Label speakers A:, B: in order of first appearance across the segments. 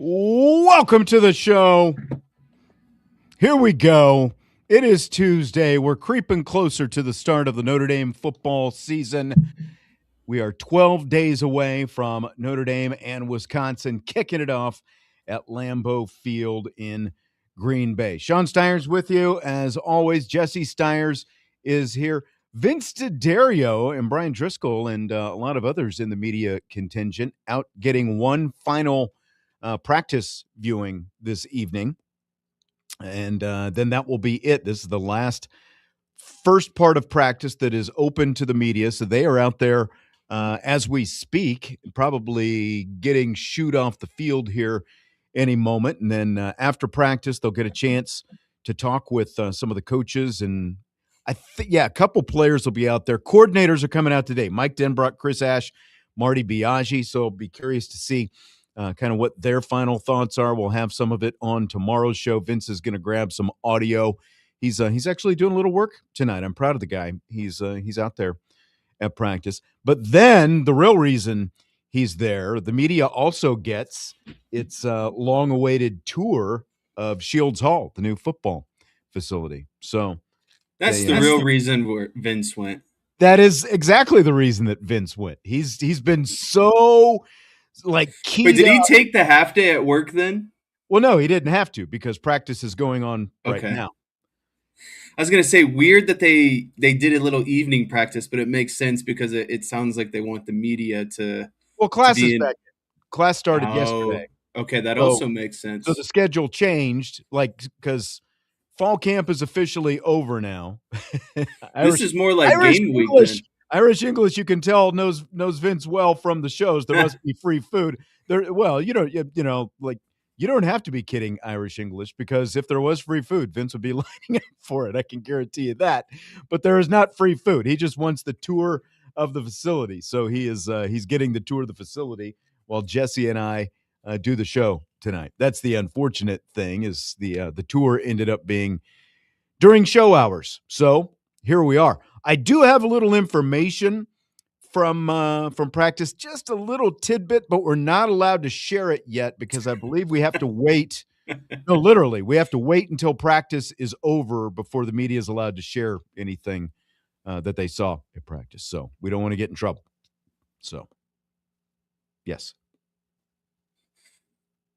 A: Welcome to the show. Here we go. It is Tuesday. We're creeping closer to the start of the Notre Dame football season. We are 12 days away from Notre Dame and Wisconsin kicking it off at Lambeau Field in Green Bay. Sean Steyer's with you. As always, Jesse Steyers is here. Vince D'Addario and Brian Driscoll and a lot of others in the media contingent out getting one final practice viewing this evening. And then that will be it. This is the last first part of practice that is open to the media. So they are out there as we speak, probably getting shoot off the field here any moment. And then after practice, they'll get a chance to talk with some of the coaches. And I think, a couple players will be out there. Coordinators are coming out today. Mike Denbrock, Chris Ash, Marty Biaggi. So I'll be curious to see kind of what their final thoughts are. We'll have some of it on tomorrow's show. Vince is going to grab some audio. He's actually doing a little work tonight. I'm proud of the guy. He's out there at practice. But then the real reason he's there, the media also gets its long-awaited tour of Shields Hall, the new football facility. So
B: that's the real reason where Vince went.
A: That is exactly the reason that Vince went. He's been so keyed.
B: Wait, did he take the half day at work then?
A: Well, no, he didn't have to because practice is going on right now.
B: I was going to say, weird that they did a little evening practice, but it makes sense because it sounds like they want the media to.
A: Well, class is back. Class started yesterday.
B: Okay, that also makes sense.
A: So the schedule changed, because fall camp is officially over now.
B: This is more like game week.
A: Irish English, you can tell, knows Vince well from the shows. There must be free food. You don't have to be kidding, Irish English, because if there was free food, Vince would be lining up for it. I can guarantee you that. But there is not free food. He just wants the tour of the facility. So he's getting the tour of the facility while Jesse and I do the show tonight. That's the unfortunate thing, is the tour ended up being during show hours. So here we are. I do have a little information from practice, just a little tidbit, but we're not allowed to share it yet because I believe we have to wait. No, literally, we have to wait until practice is over before the media is allowed to share anything that they saw at practice. So we don't want to get in trouble. So, yes.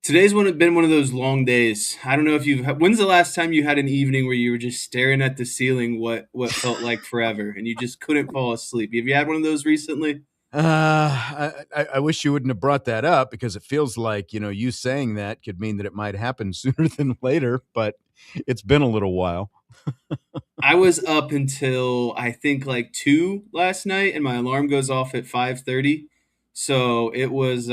B: Today's been one of those long days. I don't know if when's the last time you had an evening where you were just staring at the ceiling what felt like forever and you just couldn't fall asleep? Have you had one of those recently?
A: I wish you wouldn't have brought that up because it feels like, you saying that could mean that it might happen sooner than later, but it's been a little while.
B: I was up until I think 2 last night and my alarm goes off at 5:30. So it was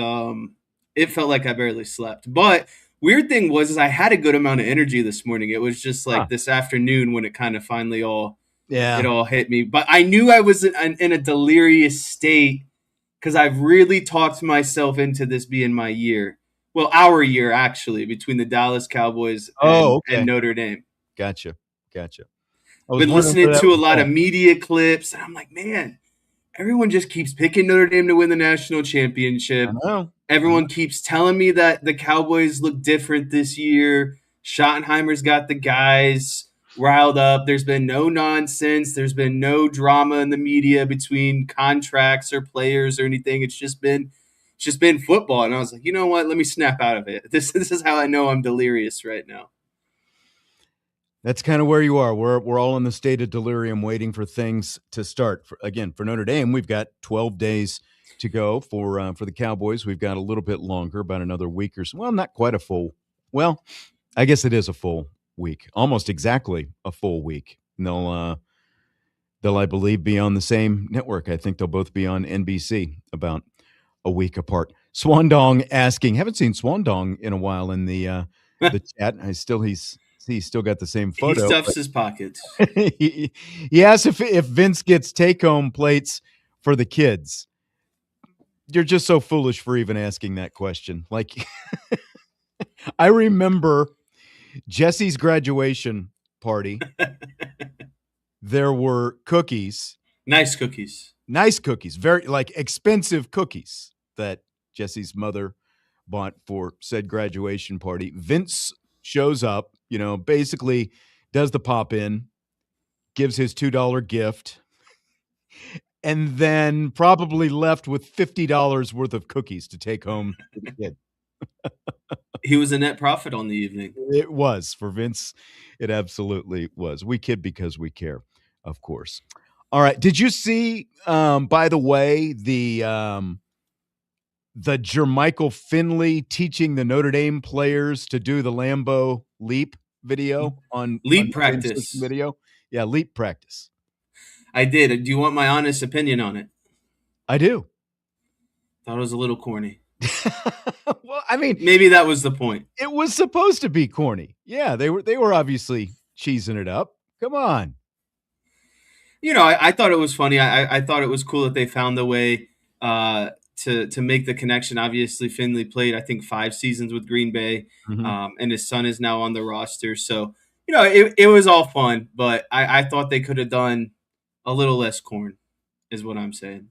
B: it felt like I barely slept. But weird thing is I had a good amount of energy this morning. It was just this afternoon when it kind of finally it all hit me. But I knew I was in a delirious state because I've really talked myself into this being my year. Well, our year, actually, between the Dallas Cowboys and Notre Dame.
A: Gotcha. I've
B: been listening to a lot of media clips, and I'm like, man, everyone just keeps picking Notre Dame to win the national championship.
A: I know.
B: Everyone keeps telling me that the Cowboys look different this year. Schottenheimer's got the guys riled up. There's been no nonsense. There's been no drama in the media between contracts or players or anything. It's just been football. And I was like, you know what? Let me snap out of it. This is how I know I'm delirious right now.
A: That's kind of where you are. We're all in the state of delirium waiting for things to start. For Notre Dame, we've got 12 days to go. For the Cowboys, we've got a little bit longer, about another week or so. Well, not quite a full. Well, I guess it is a full week, almost exactly a full week. And they'll, I believe, be on the same network. I think they'll both be on NBC about a week apart. Swandong asking, haven't seen Swandong in a while in the chat. He's still got the same photo.
B: He stuffs his pockets.
A: he asks if Vince gets take-home plates for the kids. You're just so foolish for even asking that question. I remember Jesse's graduation party. There were cookies.
B: Nice cookies.
A: Very expensive cookies that Jesse's mother bought for said graduation party. Vince shows up, basically does the pop in, gives his $2 gift, and then probably left with $50 worth of cookies to take home to the kid.
B: He was a net profit on the evening.
A: It was for Vince. It absolutely was. We kid because we care, of course. All right. Did you see, by the way, the Jermichael Finley teaching the Notre Dame players to do the Lambeau leap video on
B: Leap
A: Notre Dame's social
B: practice.
A: video? Yeah, leap practice.
B: I did. Do you want my honest opinion on it?
A: I do.
B: Thought it was a little corny.
A: Well, I mean,
B: Maybe that was the point.
A: it was supposed to be corny. Yeah, they were obviously cheesing it up. Come on.
B: I thought it was funny. I thought it was cool that they found a way to make the connection. Obviously, Finley played, I think, 5 seasons with Green Bay,
A: Mhm.
B: and his son is now on the roster. So, it was all fun, but I thought they could have done a little less corn, is what I'm saying.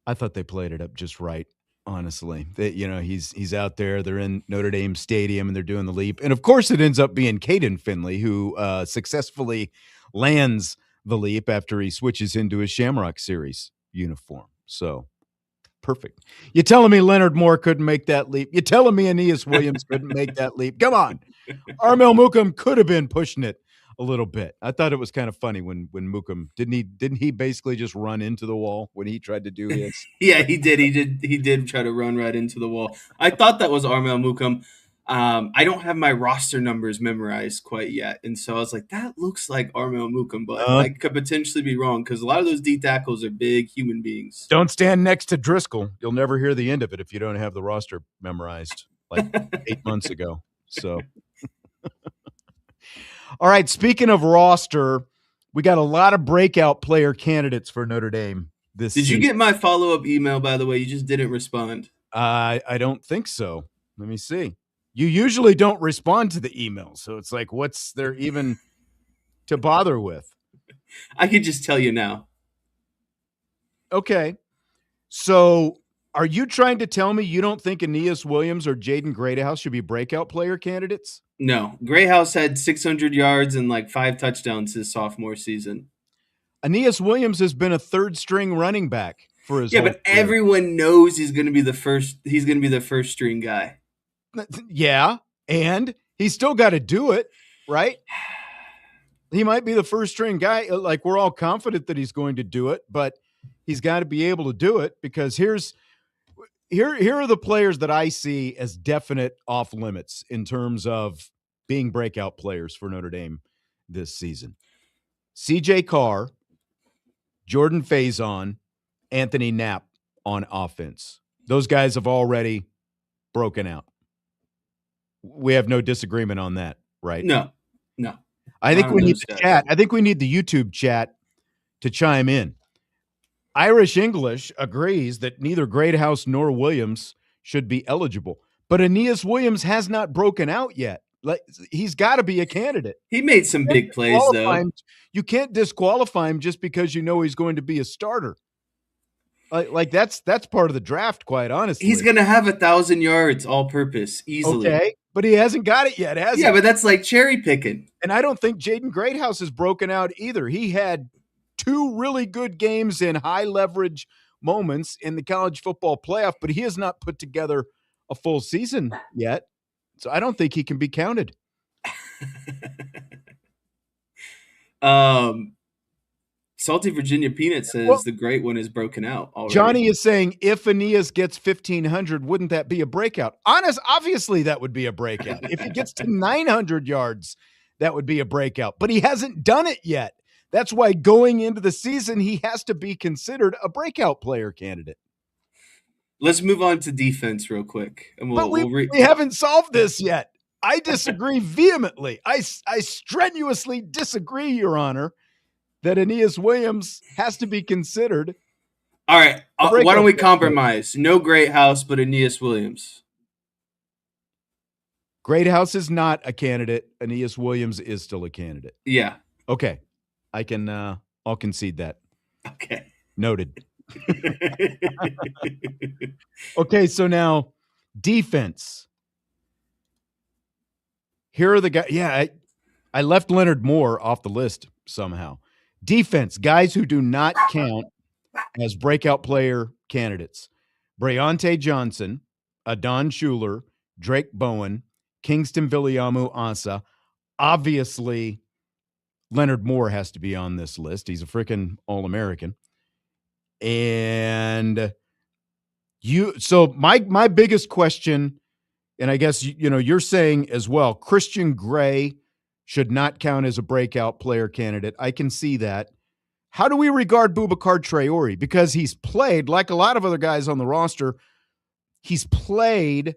A: I thought they played it up just right. Honestly, he's out there. They're in Notre Dame Stadium and they're doing the leap, and of course, it ends up being Caden Finley who successfully lands the leap after he switches into his Shamrock Series uniform. So perfect. You telling me Leonard Moore couldn't make that leap? You telling me Aeneas Williams couldn't make that leap? Come on, Armel Mukum could have been pushing it a little bit. I thought it was kind of funny when Mukum didn't he basically just run into the wall when he tried to do his?
B: Yeah, he did. He did try to run right into the wall. I thought that was Armel Mukum. I don't have my roster numbers memorized quite yet, and so I was like, that looks like Armel Mukum, but I could potentially be wrong because a lot of those D tackles are big human beings.
A: Don't stand next to Driscoll. You'll never hear the end of it if you don't have the roster memorized like 8 months ago. So, all right. Speaking of roster, we got a lot of breakout player candidates for Notre Dame this
B: Did you
A: season.
B: get my follow-up email, by the way? You just didn't respond.
A: I don't think so. Let me see. You usually don't respond to the email, so it's like, what's there even to bother with?
B: I could just tell you now.
A: Okay. So are you trying to tell me you don't think Aeneas Williams or Jaden Greathouse should be breakout player candidates?
B: No. Greyhouse had 600 yards and like 5 touchdowns his sophomore season.
A: Aeneas Williams has been a third string running back for his whole
B: but
A: career.
B: everyone knows he's going to be the first string guy.
A: Yeah, and he's still got to do it, right? He might be the first string guy. Like, we're all confident that he's going to do it, but he's got to be able to do it because here are the players that I see as definite off limits in terms of being breakout players for Notre Dame this season. CJ Carr, Jordan Faison, Anthony Knapp on offense. Those guys have already broken out. We have no disagreement on that, right?
B: No.
A: I think we need the chat. I think we need the YouTube chat to chime in. Irish English agrees that neither Greathouse nor Williams should be eligible, but Aeneas Williams has not broken out yet. Like, he's got to be a candidate.
B: He made some big plays, though.
A: You can't disqualify him just because you know he's going to be a starter. Like that's part of the draft, quite honestly.
B: He's going to have 1,000 yards all-purpose easily.
A: Okay, but he hasn't got it yet, has he?
B: Yeah, but that's like cherry picking.
A: And I don't think Jaden Greathouse has broken out either. He had 2 really good games in high leverage moments in the college football playoff, but he has not put together a full season yet. So I don't think he can be counted.
B: Salty Virginia Peanut says the great one is broken out already.
A: Johnny is saying if Aeneas gets 1,500, wouldn't that be a breakout? Obviously that would be a breakout. If he gets to 900 yards, that would be a breakout. But he hasn't done it yet. That's why going into the season, he has to be considered a breakout player candidate.
B: Let's move on to defense real quick. And
A: we haven't solved this yet. I disagree vehemently. I strenuously disagree, Your Honor, that Aeneas Williams has to be considered.
B: All right. Why don't we compromise? No Greathouse, but Aeneas Williams.
A: Greathouse is not a candidate. Aeneas Williams is still a candidate.
B: Yeah.
A: Okay. I'll concede that.
B: Okay.
A: Noted. Okay, so now Defense. Here are the guys. Yeah, I left Leonard Moore off the list somehow. Defense, guys who do not count as breakout player candidates. Breonte Johnson, Adon Schuler, Drake Bowen, Kingston Viliamu Asa. Obviously, Leonard Moore has to be on this list. He's a freaking All-American. And my biggest question, and I guess you're saying as well, Christian Gray should not count as a breakout player candidate. I can see that. How do we regard Boubacar Traore? Because he's played like a lot of other guys on the roster. He's played,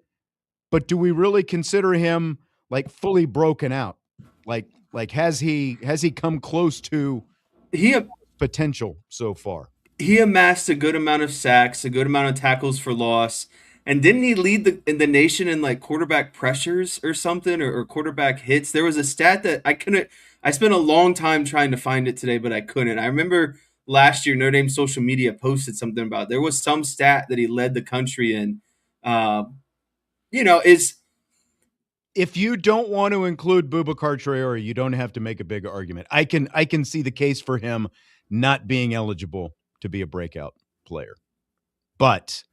A: but do we really consider him like fully broken out? Like has he come close to
B: He
A: potential so far?
B: he amassed a good amount of sacks, a good amount of tackles for loss, and didn't he lead the nation in like quarterback pressures or something, or quarterback hits? There was a stat that I couldn't. I spent a long time trying to find it today, but I couldn't. I remember last year Notre Dame social media posted something about it. There was some stat that he led the country in. Uh, is
A: If you don't want to include Boubacar Traore, you don't have to make a big argument. I can see the case for him not being eligible to be a breakout player. But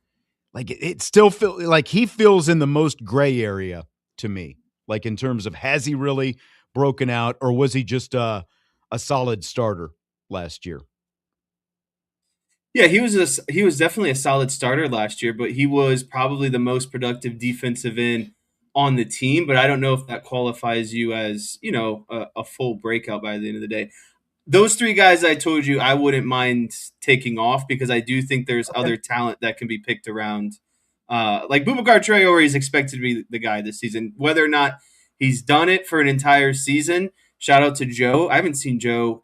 A: like it still feel like he feels in the most gray area to me. Like in terms of has he really broken out or was he just a solid starter last year?
B: Yeah, he was definitely a solid starter last year, but he was probably the most productive defensive end on the team. But I don't know if that qualifies you as a full breakout by the end of the day. Those three guys I told you I wouldn't mind taking off because I do think there's
A: Okay.
B: other talent that can be picked around. Like Boubacar Traore is expected to be the guy this season. Whether or not he's done it for an entire season, shout out to Joe. I haven't seen Joe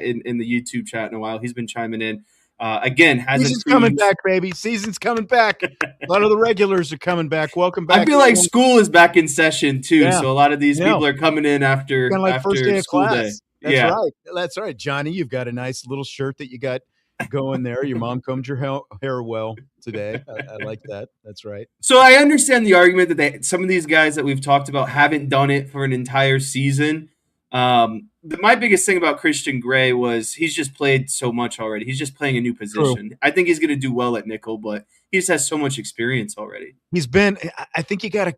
B: in the YouTube chat in a while. He's been chiming in. Again, hasn't
A: Season's coming
B: proved.
A: back, baby. Season's coming back. A lot of the regulars are coming back. Welcome
B: I
A: back,
B: feel like
A: everyone.
B: school is back in session too,
A: Yeah.
B: so a lot of these
A: No.
B: people are coming in
A: Kind
B: after
A: of like first
B: after
A: day of
B: school day.
A: class. That's
B: Yeah.
A: right. That's right. Johnny, you've got a nice little shirt that you got going there. Your mom combed your hair well today. I like that. That's right.
B: So I understand the argument that some of these guys that we've talked about haven't done it for an entire season. My biggest thing about Christian Gray was he's just played so much already. He's just playing a new
A: True.
B: position. I think he's going to do well at nickel, but he just has so much experience already.
A: He's been, I think you got to,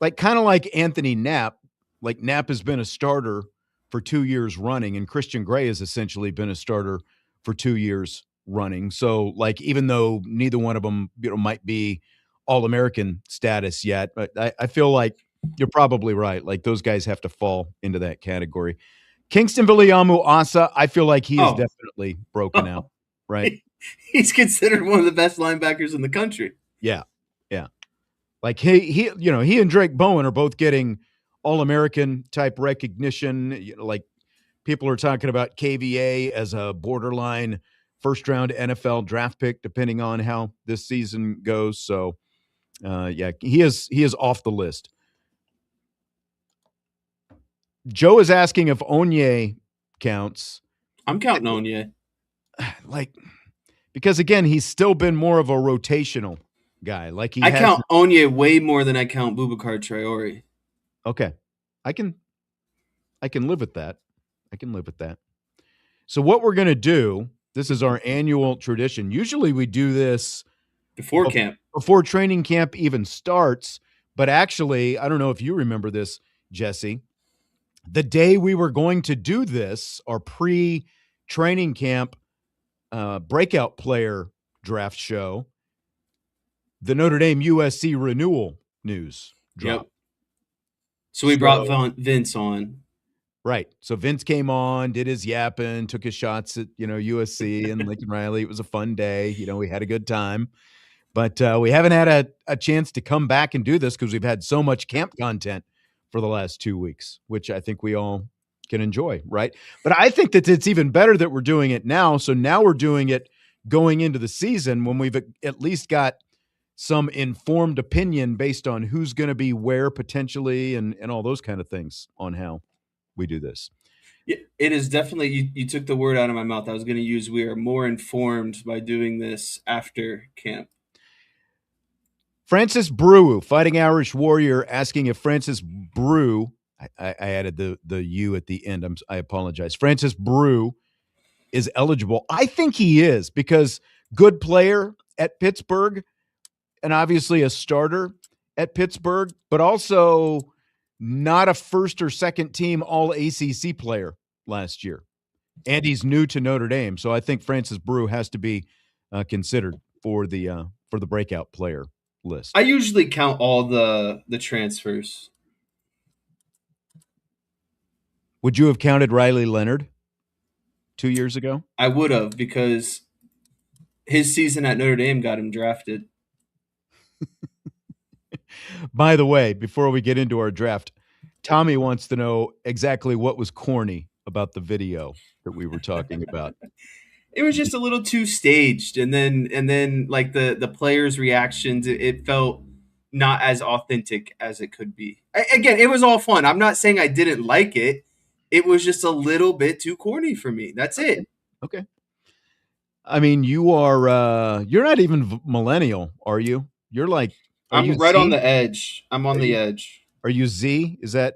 A: like, kind of like Anthony Knapp. Like, Knapp has been a starter for 2 years running, and Christian Gray has essentially been a starter for 2 years running. So, like, even though neither one of them, might be All American status yet, but I feel like you're probably right. Like, those guys have to fall into that category. Kingston Viliamu Asa, I feel like he is
B: Oh,
A: definitely broken out, right?
B: he's considered one of the best linebackers in the country.
A: Yeah. Yeah. Like he and Drake Bowen are both getting All-American type recognition. Like people are talking about KVA as a borderline first round NFL draft pick, depending on how this season goes. So yeah, he is off the list. Joe is asking if Onye counts.
B: I'm counting on you.
A: Like because again, he's still been more of a rotational guy. Like he
B: I
A: has.
B: count Onye way more than I count Boubacar Traore.
A: Okay, I can live with that. I can live with that. So what we're going to do, this is our annual tradition. Usually we do this
B: Before camp.
A: before training camp even starts, but actually, I don't know if you remember this, Jesse. The day we were going to do this, our pre-training camp breakout player draft show, the Notre Dame USC renewal news
B: Yep.
A: dropped.
B: So we brought
A: So
B: Vince on.
A: right. So Vince came on, did his yapping, took his shots at, USC and Lincoln Riley. It was a fun day. We had a good time. But we haven't had a chance to come back and do this because we've had so much camp content for the last 2 weeks, which I think we all can enjoy, right? But I think that it's even better that we're doing it now. So now we're doing it going into the season when we've at least got some informed opinion based on who's going to be where potentially and all those kind of things on how we do this.
B: Yeah, it is definitely you took the word out of my mouth. I was going to use we are more informed by doing this after camp.
A: Francis Brew, Fighting Irish Warrior, asking if Francis Brew, I added the U at the end. I apologize. Francis Brew is eligible. I think he is because good player at Pittsburgh and obviously a starter at Pittsburgh, but also not a first or second team all ACC player last year. And he's new to Notre Dame. So I think Francis Brew has to be considered for the breakout player list.
B: I usually count all the transfers.
A: Would you have counted Riley Leonard 2 years ago?
B: I would have, because his season at Notre Dame got him drafted.
A: By the way, before we get into our draft, Tommy wants to know exactly what was corny about the video that we were talking about.
B: It was just a little too staged, and then like the players' reactions, it felt not as authentic as it could be. Again, it was all fun. I'm not saying I didn't like it. It was just a little bit too corny for me. That's it.
A: Okay. I mean, you're not even millennial, are you? You're like, are you
B: I'm right on
A: Z?
B: the edge. I'm on the edge.
A: Are you Z? Is that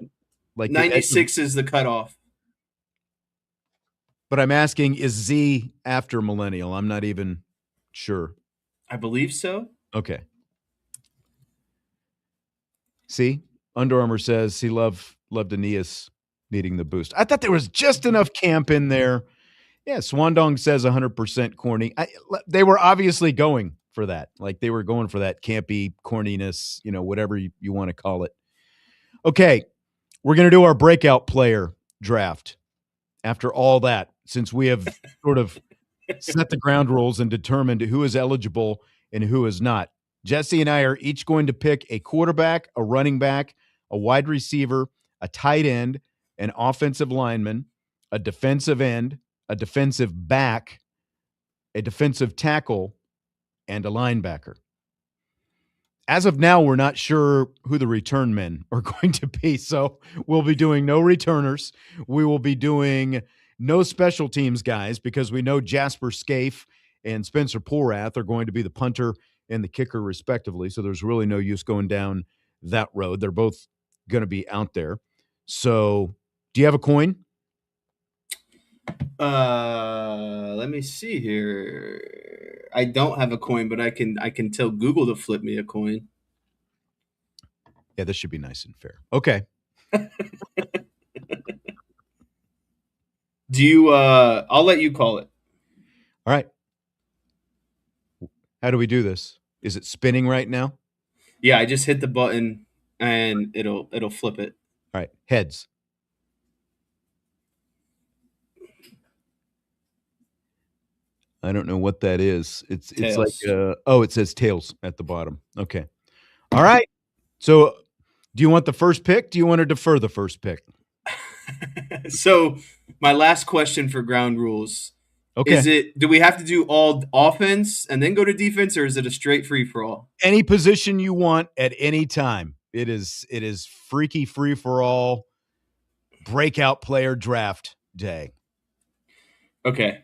A: like the edge of,
B: 96 is the cutoff.
A: but I'm asking, is Z after millennial? I'm not even sure.
B: I believe so.
A: Okay. See, Under Armour says he loved Aeneas needing the boost. I thought there was just enough camp in there. Yeah, Swandong says 100% corny. They were obviously going for that. Like they were going for that campy corniness, whatever you want to call it. Okay, we're going to do our breakout player draft after all that, since we have sort of set the ground rules and determined who is eligible and who is not. Jesse and I are each going to pick a quarterback, a running back, a wide receiver, a tight end, an offensive lineman, a defensive end, a defensive back, a defensive tackle, and a linebacker. As of now, we're not sure who the return men are going to be, so we'll be doing no returners. We will be doing no special teams guys because we know Jasper Scaife and Spencer Porath are going to be the punter and the kicker respectively, so there's really no use going down that road. They're both going to be out there. So do you have a coin?
B: Let me see here. I don't have a coin, but I can tell Google to flip me a coin.
A: Yeah, this should be nice and fair. Okay.
B: Do you I'll let you call it.
A: All right. How do we do this? Is it spinning right now?
B: Yeah, I just hit the button and it'll flip it.
A: All right. Heads. I don't know what that is. It's like it says tails at the bottom. Okay. All right. So do you want the first pick? Do you want to defer the first pick?
B: So my last question for ground rules.
A: Okay.
B: Do we have to do all offense and then go to defense, or is it a straight free for all?
A: Any position you want at any time. It is freaky free for all breakout player draft day.
B: Okay.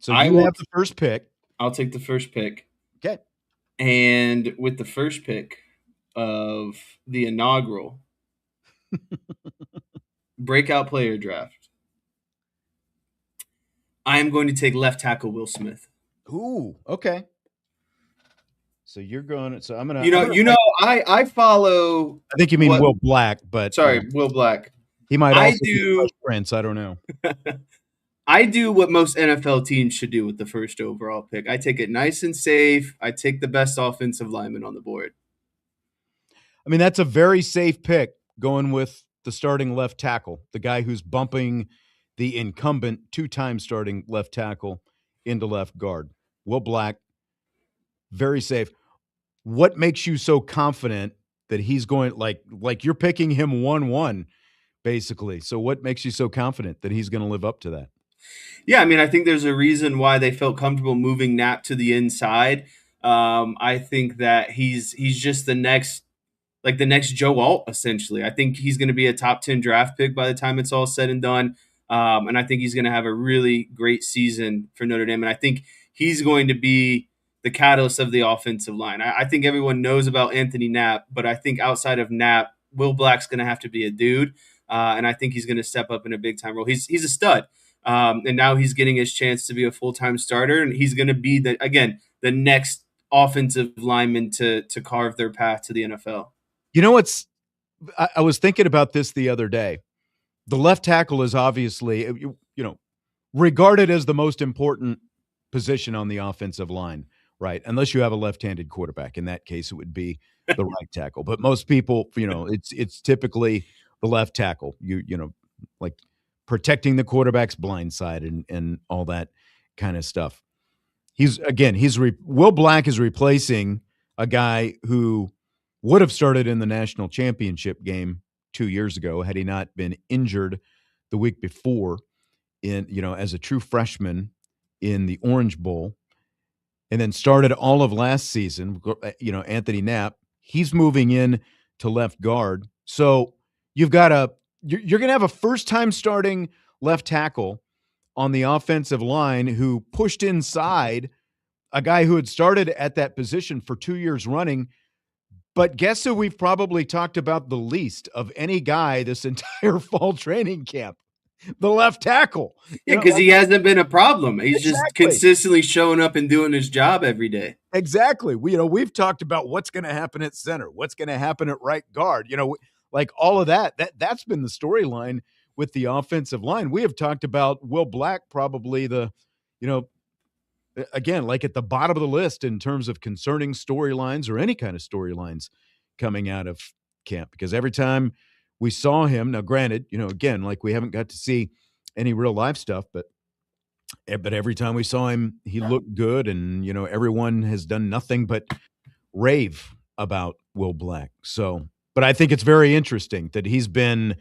A: So you have the first pick.
B: I'll take the first pick.
A: Okay.
B: And with the first pick of the inaugural breakout player draft, I am going to take left tackle Will Smith.
A: Ooh, okay. So you're going. So I'm gonna.
B: I follow.
A: I think you mean Will Black, but
B: sorry, Will Black.
A: He might also be Prince. I don't know.
B: I do what most NFL teams should do with the first overall pick. I take it nice and safe. I take the best offensive lineman on the board.
A: I mean, that's a very safe pick, going with the starting left tackle, the guy who's bumping the incumbent two-time starting left tackle into left guard. Will Black, very safe. What makes you so confident that he's going, like you're picking him 1-1, basically? So what makes you so confident that he's going to live up to that?
B: Yeah, I mean, I think there's a reason why they felt comfortable moving Knapp to the inside. I think that he's just the next Joe Alt, essentially. I think he's going to be a top 10 draft pick by the time it's all said and done. And I think he's going to have a really great season for Notre Dame. And I think he's going to be the catalyst of the offensive line. I think everyone knows about Anthony Knapp, but I think outside of Knapp, Will Black's going to have to be a dude, and I think he's going to step up in a big time role. He's a stud, and now he's getting his chance to be a full time starter, and he's going to be the next offensive lineman to carve their path to the NFL.
A: You know what's I was thinking about this the other day. The left tackle is obviously, regarded as the most important position on the offensive line, right? Unless you have a left-handed quarterback. In that case, it would be the right tackle. But most people, it's typically the left tackle. Like protecting the quarterback's blind side and all that kind of stuff. Will Black is replacing a guy who would have started in the national championship game 2 years ago had he not been injured the week before as a true freshman in the Orange Bowl, and then started all of last season. Anthony Knapp, he's moving in to left guard. So you're going to have a first time starting left tackle on the offensive line who pushed inside a guy who had started at that position for 2 years running. But guess who we've probably talked about the least of any guy this entire fall training camp? The left tackle.
B: Yeah, because he hasn't been a problem. He's just
A: Exactly.
B: consistently showing up and doing his job every day.
A: Exactly. We've talked about what's going to happen at center, what's going to happen at right guard. Like all of that's been the storyline with the offensive line. We have talked about Will Black, probably you know, again, like at the bottom of the list in terms of concerning storylines or any kind of storylines coming out of camp, because every time we saw him, now granted, again, like we haven't got to see any real live stuff, but every time we saw him, he looked good, and everyone has done nothing but rave about Will Black. So, but I think it's very interesting that he's been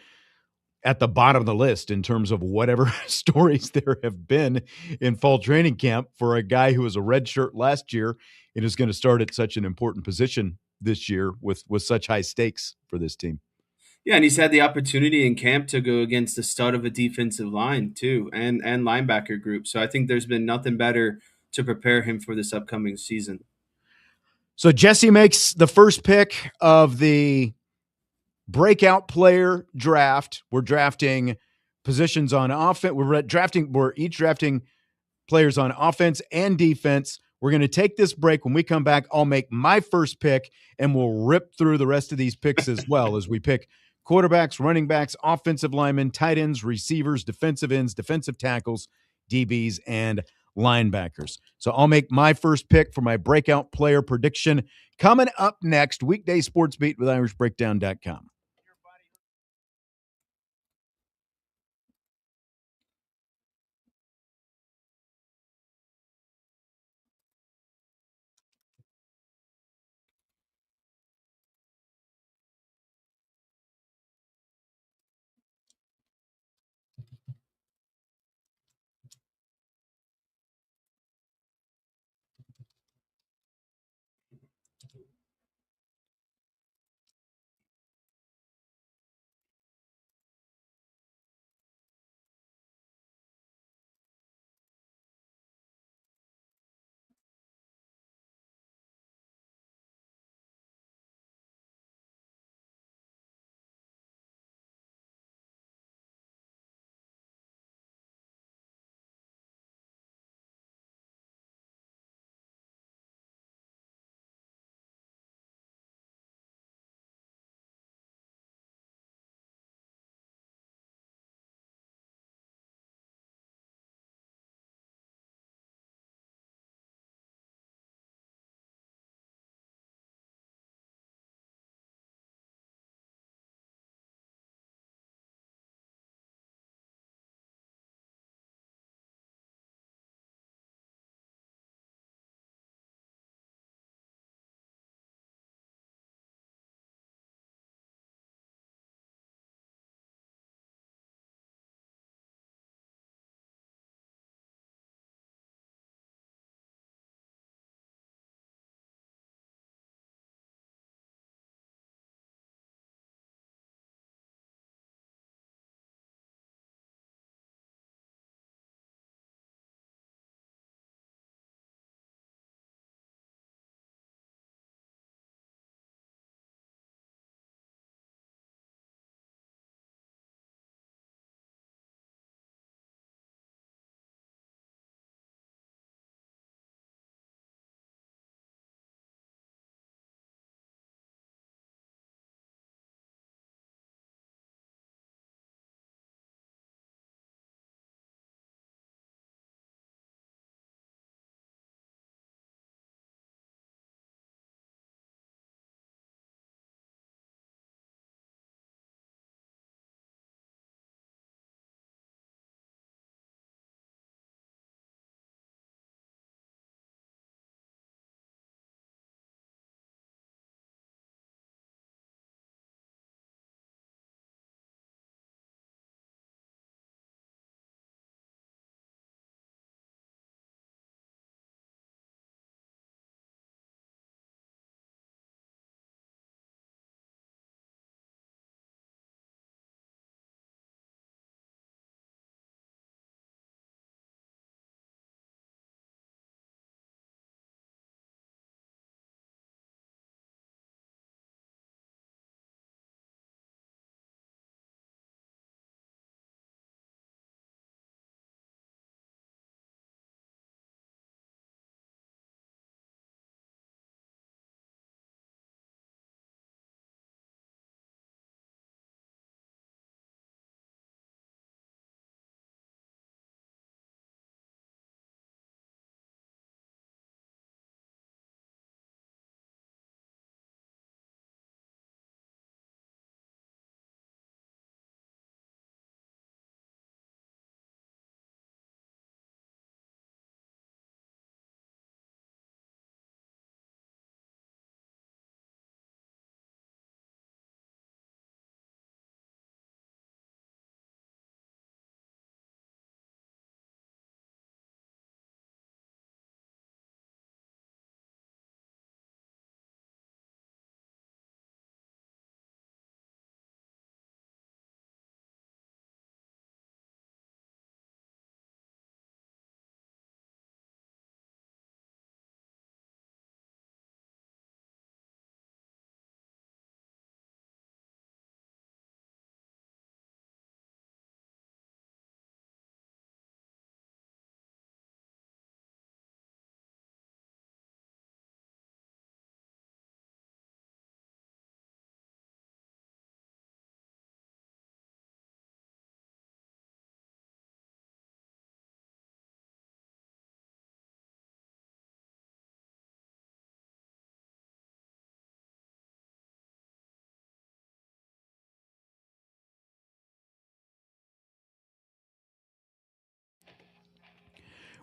A: at the bottom of the list in terms of whatever stories there have been in fall training camp for a guy who was a red shirt last year and is going to start at such an important position this year with such high stakes for this team.
B: Yeah, and he's had the opportunity in camp to go against the stud of a defensive line too, and linebacker group. So I think there's been nothing better to prepare him for this upcoming season.
A: So Jesse makes the first pick of the breakout player draft. We're drafting positions on offense. We're each drafting players on offense and defense. We're going to take this break. When we come back, I'll make my first pick, and we'll rip through the rest of these picks as well as we pick quarterbacks, running backs, offensive linemen, tight ends, receivers, defensive ends, defensive tackles, DBs, and linebackers. So I'll make my first pick for my breakout player prediction coming up next. Weekday Sports Beat with IrishBreakdown.com.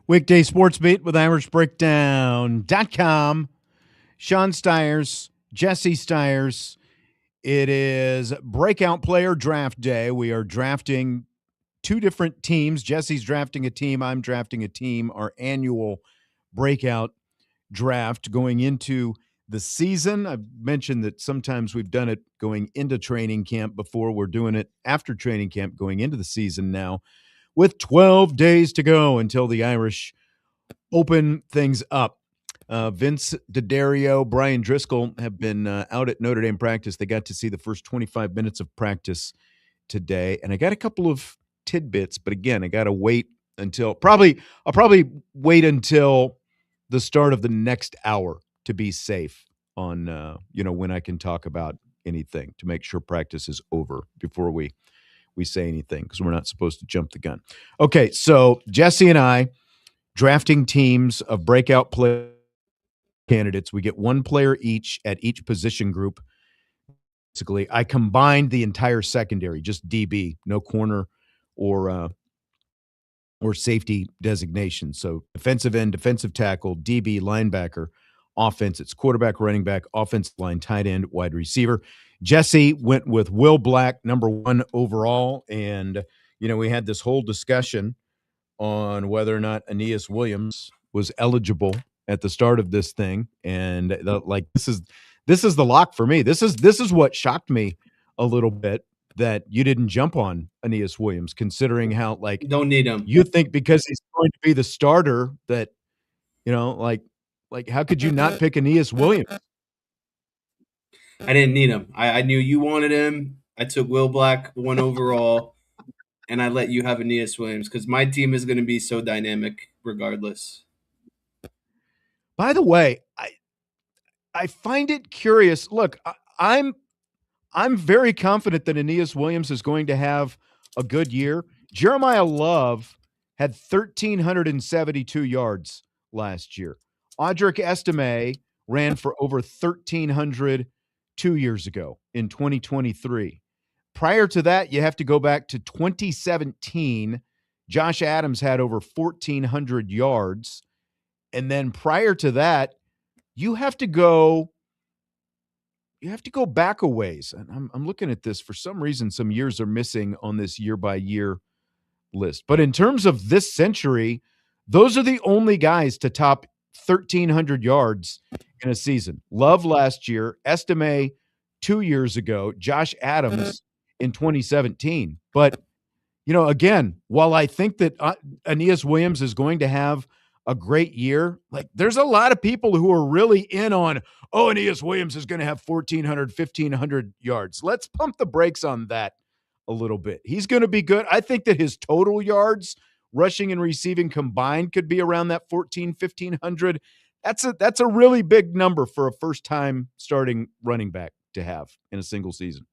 A: Weekday Sportsbeat with IrishBreakdown.com. Sean Stiers, Jesse Stiers. It is Breakout Player Draft Day. We are drafting two different teams. Jesse's drafting a team. I'm drafting a team. Our annual Breakout draft going into the season. I've mentioned that sometimes we've done it going into training camp before. We're doing it after training camp going into the season now with 12 days to go until the Irish open things up. Vince D'Addario, Brian Driscoll have been out at Notre Dame practice. They got to see the first 25 minutes of practice today, and I got a couple of tidbits. But again, I got to wait until I'll probably wait until the start of the next hour to be safe on when I can talk about anything to make sure practice is over before we say anything because we're not supposed to jump the gun. Okay, so Jesse and I drafting teams of breakout play candidates. We get one player each at each position group. Basically, I combined the entire secondary, just DB, no corner or safety designation. So defensive end, defensive tackle, DB, linebacker, offense. It's quarterback, running back, offensive line, tight end, wide receiver. Jesse went with Will Black, number 1 overall, and we had this whole discussion on whether or not Aeneas Williams was eligible at the start of this thing, and this is the lock for me. This is what shocked me a little bit that you didn't jump on Aeneas Williams, considering how
B: Don't need him.
A: you think because he's going to be the starter that how could you not pick Aeneas Williams?
B: I didn't need him. I knew you wanted him. I took Will Black 1 overall, and I let you have Aeneas Williams because my team is going to be so dynamic regardless.
A: By the way, I find it curious. Look, I'm very confident that Aeneas Williams is going to have a good year. Jeremiah Love had 1,372 yards last year. Audric Estime ran for over 1,300 2 years ago in 2023. Prior to that, you have to go back to 2017. Josh Adams had over 1,400 yards. And then prior to that, you have to go back a ways. And I'm looking at this. For some reason, some years are missing on this year by year list. But in terms of this century, those are the only guys to top 1,300 yards in a season. Love last year, Estime 2 years ago, Josh Adams in 2017. But, again, while I think that Aeneas Williams is going to have a great year, there's a lot of people who are really in on, Aeneas Williams is going to have 1,400, 1,500 yards. Let's pump the brakes on that a little bit. He's going to be good. I think that his total yards, rushing and receiving combined, could be around that 1,500. That's a really big number for a first-time starting running back to have in a single season.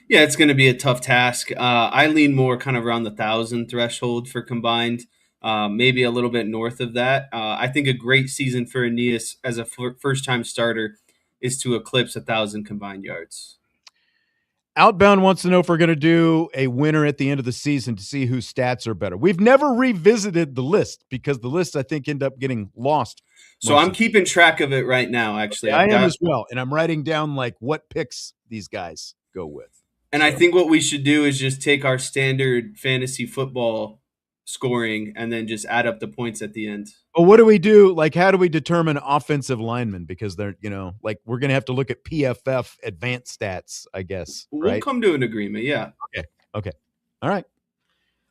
B: Yeah, it's going to be a tough task. I lean more kind of around the 1,000 threshold for combined, maybe a little bit north of that. I think a great season for Aeneas as a first-time starter is to eclipse 1,000 combined yards.
A: Outbound wants to know if we're going to do a winner at the end of the season to see whose stats are better. We've never revisited the list because the lists, I think, end up getting lost.
B: So I'm keeping track of it right now, actually.
A: Okay, I am as well, and I'm writing down what picks these guys go with.
B: And I think what we should do is just take our standard fantasy football scoring and then just add up the points at the end.
A: Well, what do we do? How do we determine offensive linemen? Because they're, we're going to have to look at PFF advanced stats, I guess.
B: We'll come to an agreement. Yeah.
A: Okay. All right.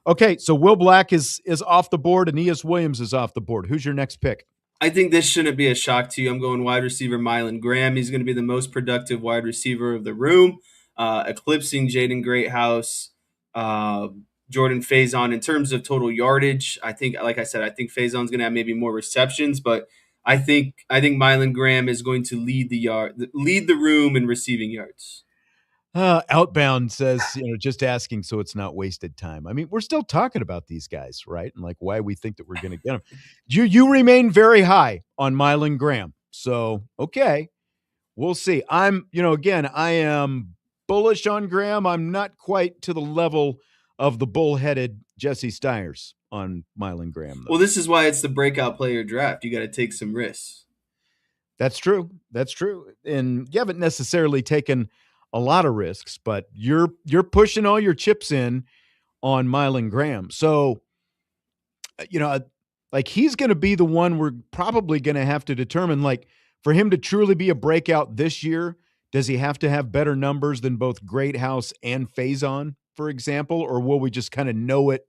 A: Okay. So Will Black is off the board. Aeneas Williams is off the board. Who's your next pick?
B: I think this shouldn't be a shock to you. I'm going wide receiver Mylan Graham. He's going to be the most productive wide receiver of the room, eclipsing Jaden Greathouse, Jordan Faison in terms of total yardage. I think, like I said, I think Faison's going to have maybe more receptions, but I think Mylan Graham is going to lead the room in receiving yards.
A: Outbound says, just asking so it's not wasted time. I mean, we're still talking about these guys, right? And why we think that we're going to get them. You remain very high on Mylan Graham. So, okay, we'll see. Again, I am bullish on Graham. I'm not quite to the level of the bullheaded Jesse Stiers on Mylan Graham,
B: Well,
A: though.
B: this is why it's the breakout player draft. You got to take some risks.
A: That's true. That's true. And you haven't necessarily taken a lot of risks, but you're pushing all your chips in on Mylan Graham. So, you know, like he's going to be the one we're probably going to have to determine. Like for him to truly be a breakout this year, does he have to have better numbers than both Greathouse and Faison, for example, or will we just kind of know it?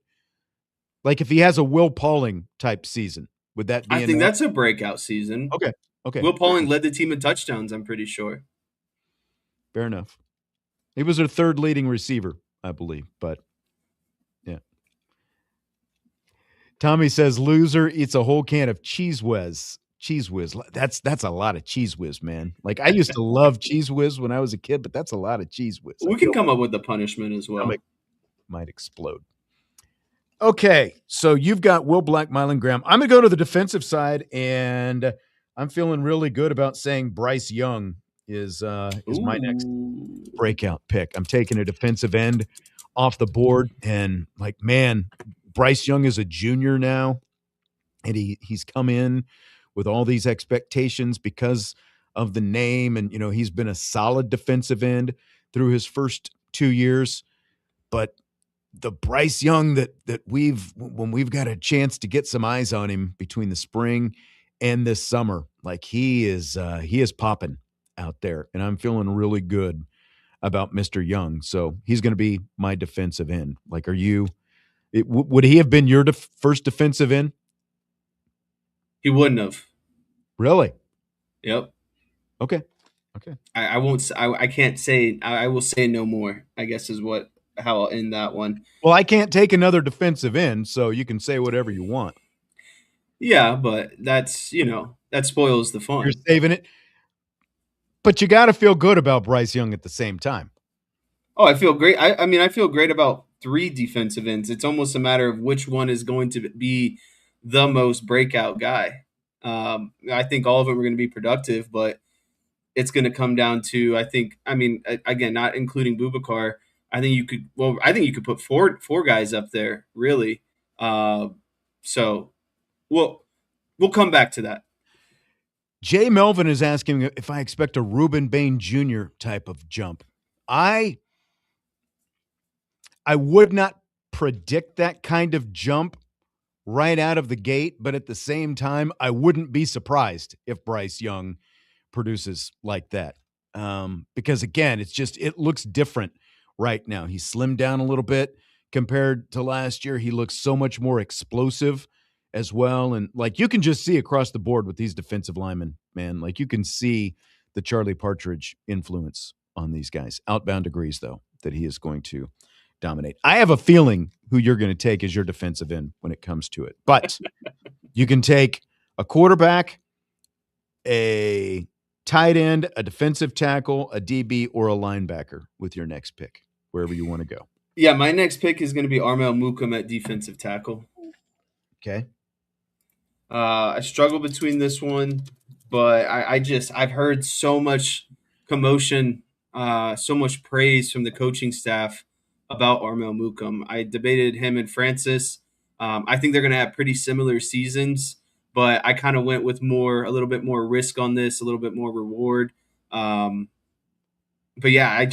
A: Like if he has a Will Pauling type season, would that
B: I
A: be
B: think
A: enough?
B: that's a breakout season.
A: Okay. Okay.
B: Will Pauling led the team in touchdowns, I'm pretty sure.
A: Fair enough. He was their third leading receiver, I believe, but yeah. Tommy says loser eats a whole can of Cheese Whiz. Cheese Whiz. That's a lot of Cheese Whiz, man. Like I used to love Cheese Whiz when I was a kid, but that's a lot of Cheese Whiz. I
B: We can
A: feel
B: come up with the punishment as
A: my stomach
B: well.
A: might explode. Okay, so you've got Will Black, Mylan Graham. I'm gonna go to the defensive side, and I'm feeling really good about saying Bryce Young is my next
B: Ooh.
A: breakout pick. I'm taking a defensive end off the board, and like, man, Bryce Young is a junior now, and he's come in with all these expectations because of the name, and he's been a solid defensive end through his first 2 years. But the Bryce Young that when we've got a chance to get some eyes on him between the spring and this summer, like he is popping out there, and I'm feeling really good about Mr. Young. So he's going to be my defensive end. Like, would he have been your first defensive end?
B: He wouldn't have.
A: Really?
B: Yep.
A: Okay. Okay.
B: I won't. I can't say. I will say no more. I guess is how I'll end that one.
A: Well, I can't take another defensive end, so you can say whatever you want.
B: Yeah, but that spoils the
A: You're
B: fun.
A: saving it. But you got to feel good about Bryce Young at the same time.
B: Oh, I feel great. I mean, I feel great about three defensive ends. It's almost a matter of which one is going to be the most breakout guy. I think all of them are going to be productive, but it's going to come down to I mean, again, not including Bubakar. I think you could. Well, I think you could put four guys up there, really. So we'll come back to that.
A: Jay Melvin is asking if I expect a Reuben Bain Jr. type of jump. I would not predict that kind of jump right out of the gate, but at the same time, I wouldn't be surprised if Bryce Young produces like that. Because again, it looks different right now. He's slimmed down a little bit compared to last year. He looks so much more explosive as well. And like you can just see across the board with these defensive linemen, man, like you can see the Charlie Partridge influence on these guys. Outbound agrees, though, that he is going to dominate. I have a feeling who you're going to take as your defensive end when it comes to it. But you can take a quarterback, a tight end, a defensive tackle, a DB, or a linebacker with your next pick, wherever you want to go.
B: Yeah, my next pick is going to be Armel Mukum at defensive tackle.
A: Okay.
B: I struggle between this one, but I've heard so much commotion, so much praise from the coaching staff about Armel Mukum. I debated him and Francis. I think they're going to have pretty similar seasons, but I kind of went with a little bit more risk on this, a little bit more reward. But yeah,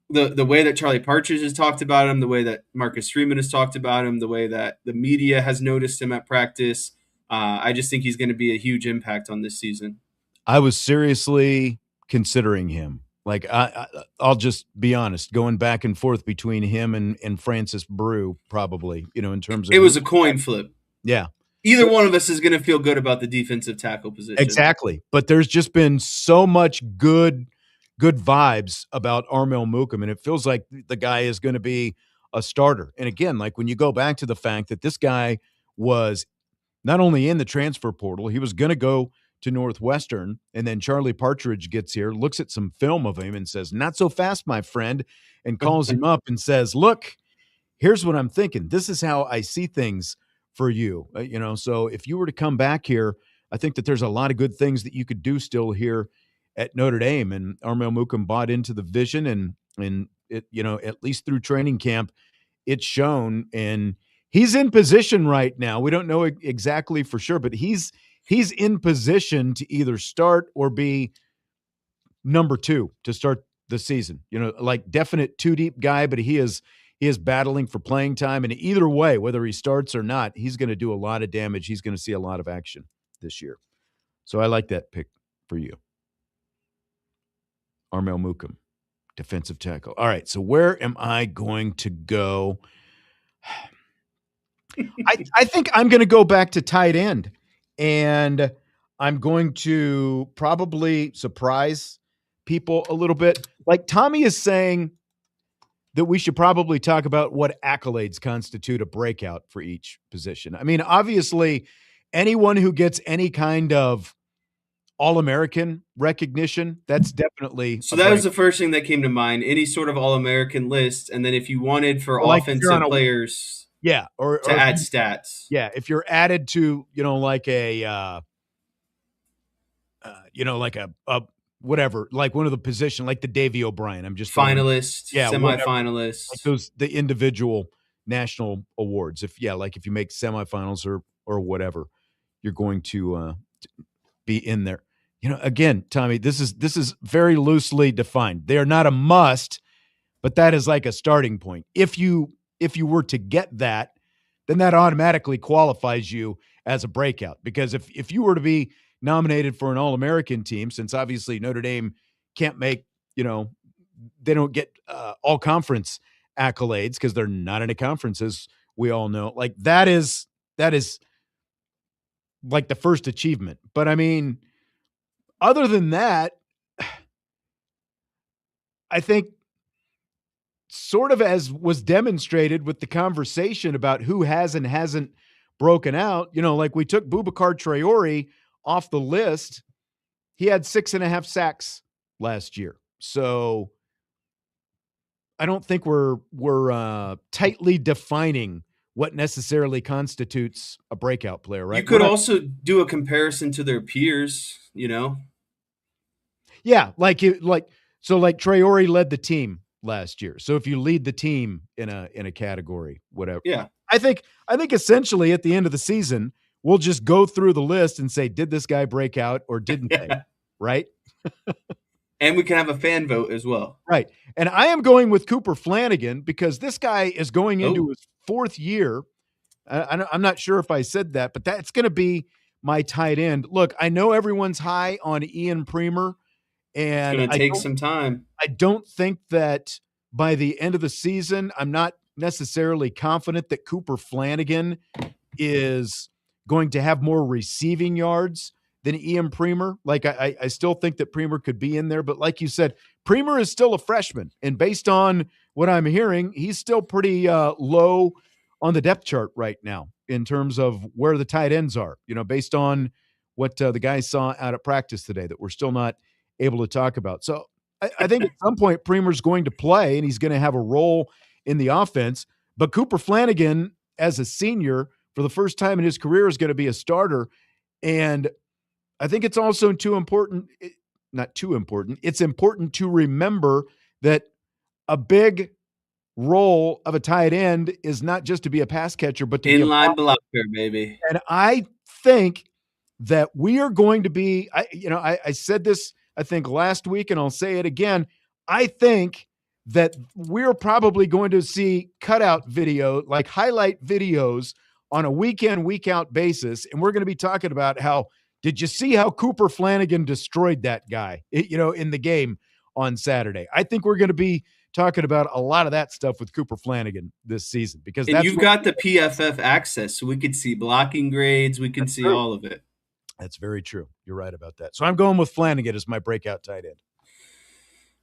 B: the way that Charlie Partridge has talked about him, the way that Marcus Freeman has talked about him, the way that the media has noticed him at practice, I just think he's going to be a huge impact on this season.
A: I was seriously considering him. Like I'll just be honest, going back and forth between him and Francis Brew, probably, in terms of
B: it was a coin flip.
A: Yeah.
B: Either one of us is going to feel good about the defensive tackle position.
A: Exactly. But there's just been so much good vibes about Armel Mukum, and it feels like the guy is going to be a starter. And again, like when you go back to the fact that this guy was not only in the transfer portal, he was going to go to Northwestern, and then Charlie Partridge gets here, looks at some film of him and says, "Not so fast, my friend," and calls him up and says, "Look, here's what I'm thinking. This is how I see things for you." So if you were to come back here, I think that there's a lot of good things that you could do still here at Notre Dame. And Armel Mukum bought into the vision, and it, at least through training camp, it's shown, and he's in position right now. We don't know exactly for sure, but he's in position to either start or be number 2 to start the season. Like definite 2 deep guy, but he is battling for playing time, and either way, whether he starts or not, he's going to do a lot of damage. He's going to see a lot of action this year. So I like that pick for you. Armel Mukum, defensive tackle. All right, so where am I going to go? I think I'm going to go back to tight end, and I'm going to probably surprise people a little bit. Like Tommy is saying that we should probably talk about what accolades constitute a breakout for each position. I mean, obviously, anyone who gets any kind of All-American recognition, that's definitely
B: So
A: a
B: that was
A: break.
B: the first thing that came to mind. Any sort of All-American list, and then if you wanted for
A: Or like if you're on
B: offensive
A: a
B: players
A: yeah,
B: to
A: or if
B: add
A: you,
B: stats,
A: yeah, if you're added to, like a like a whatever, like one of the position, like the Davy O'Brien. I'm just throwing,
B: finalist,
A: yeah, whatever, like
B: semifinalist.
A: those the individual national awards. Like if you make semifinals or whatever, you're going to be in there. Again, Tommy, this is very loosely defined. They are not a must, but that is like a starting point. If you were to get that, then that automatically qualifies you as a breakout. Because if you were to be nominated for an All-American team, since obviously Notre Dame can't make, they don't get all conference accolades because they're not in a conference, as we all know. Like that is like the first achievement. But I mean, other than that, I think sort of as was demonstrated with the conversation about who has and hasn't broken out, like we took Boubacar Traore off the list. He had 6.5 sacks last year. So I don't think we're tightly defining what necessarily constitutes a breakout player,
B: You
A: right? We're
B: could
A: not.
B: also do a comparison to their peers,
A: Yeah, like Traore led the team last year. So if you lead the team in a category, whatever.
B: Yeah.
A: I think essentially at the end of the season, we'll just go through the list and say, did this guy break out or didn't they?
B: Yeah.
A: Right?
B: And we can have a fan vote as well.
A: Right. And I am going with Cooper Flanagan because this guy is going into
B: Oh,
A: his 4th year. I'm not sure if I said that, but that's going to be my tight end. Look, I know everyone's high on Ian Premer,
B: it's
A: and
B: going to take some time.
A: I don't think that by the end of the season, I'm not necessarily confident that Cooper Flanagan is going to have more receiving yards than Ian Premer. Like I still think that Premer could be in there, but like you said, Premer is still a freshman, and based on what I'm hearing, he's still pretty low on the depth chart right now in terms of where the tight ends are. Based on what the guys saw out at practice today, that we're still not able to talk about. So I think at some point Premer's going to play, and he's going to have a role in the offense. But Cooper Flanagan, as a senior, for the first time in his career, is going to be a starter. And I think it's also too important, not too important, it's important to remember that a big role of a tight end is not just to be a pass catcher, but to be a
B: Inline
A: blocker.
B: blocker, baby.
A: And I think that we are going to be, I said this, I think last week, and I'll say it again. I think that we're probably going to see cutout video, like highlight videos on a week in, week out basis. And we're going to be talking about did you see how Cooper Flanagan destroyed that guy, in the game on Saturday? I think we're going to be talking about a lot of that stuff with Cooper Flanagan this season because
B: And
A: that's
B: you've
A: what
B: got the PFF access, so we could see blocking grades. We can
A: that's
B: see
A: true.
B: all of it.
A: That's very true. You're right about that. So I'm going with Flanagan as my breakout tight end.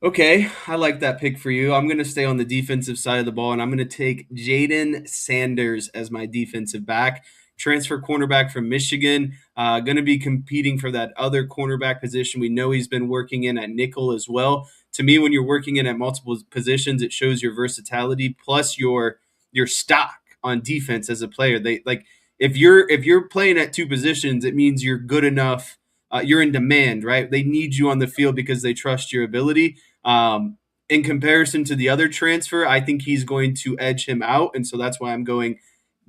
B: Okay, I like that pick for you. I'm going to stay on the defensive side of the ball, and I'm going to take Jaden Sanders as my defensive back. Transfer cornerback from Michigan, going to be competing for that other cornerback position. We know he's been working in at nickel as well. To me, when you're working in at multiple positions, it shows your versatility plus your stock on defense as a player. They like if you're playing at 2 positions, it means you're good enough. You're in demand, right? They need you on the field because they trust your ability. in comparison to the other transfer, I think he's going to edge him out, and so that's why I'm going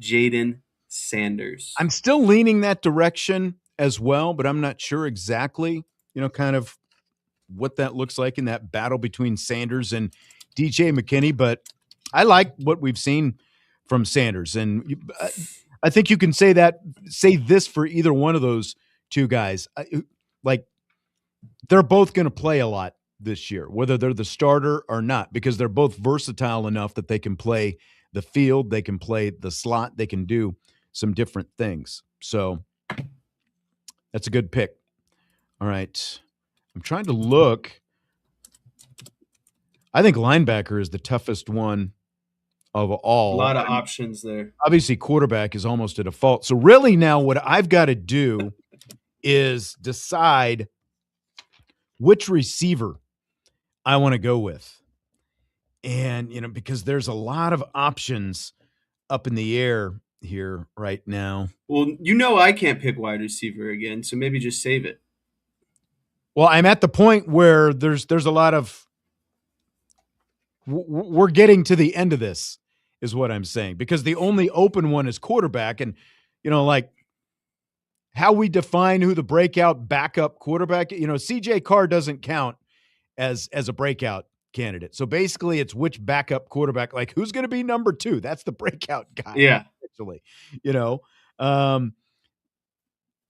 B: Jaden Sanders.
A: I'm still leaning that direction as well, but I'm not sure exactly, kind of what that looks like in that battle between Sanders and DJ McKinney. But I like what we've seen from Sanders, and I think you can say this for either one of those two guys. Like, they're both going to play a lot this year, whether they're the starter or not, because they're both versatile enough that they can play the field, they can play the slot, they can do some different things. So that's a good pick. All right. I'm trying to look. I think linebacker is the toughest one of
B: A
A: all.
B: lot of options there.
A: Obviously, quarterback is almost a default. So really now what I've got to do is decide which receiver I want to go with. And, because there's a lot of options up in the air here right now.
B: Well, I can't pick wide receiver again, so maybe just save it.
A: Well, I'm at the point where there's a lot of we're getting to the end of this is what I'm saying, because the only open one is quarterback. And, like how we define who the breakout backup quarterback, CJ Carr doesn't count as a breakout candidate. So basically it's which backup quarterback, like who's going to be number 2. That's the breakout guy.
B: Yeah.
A: Actually,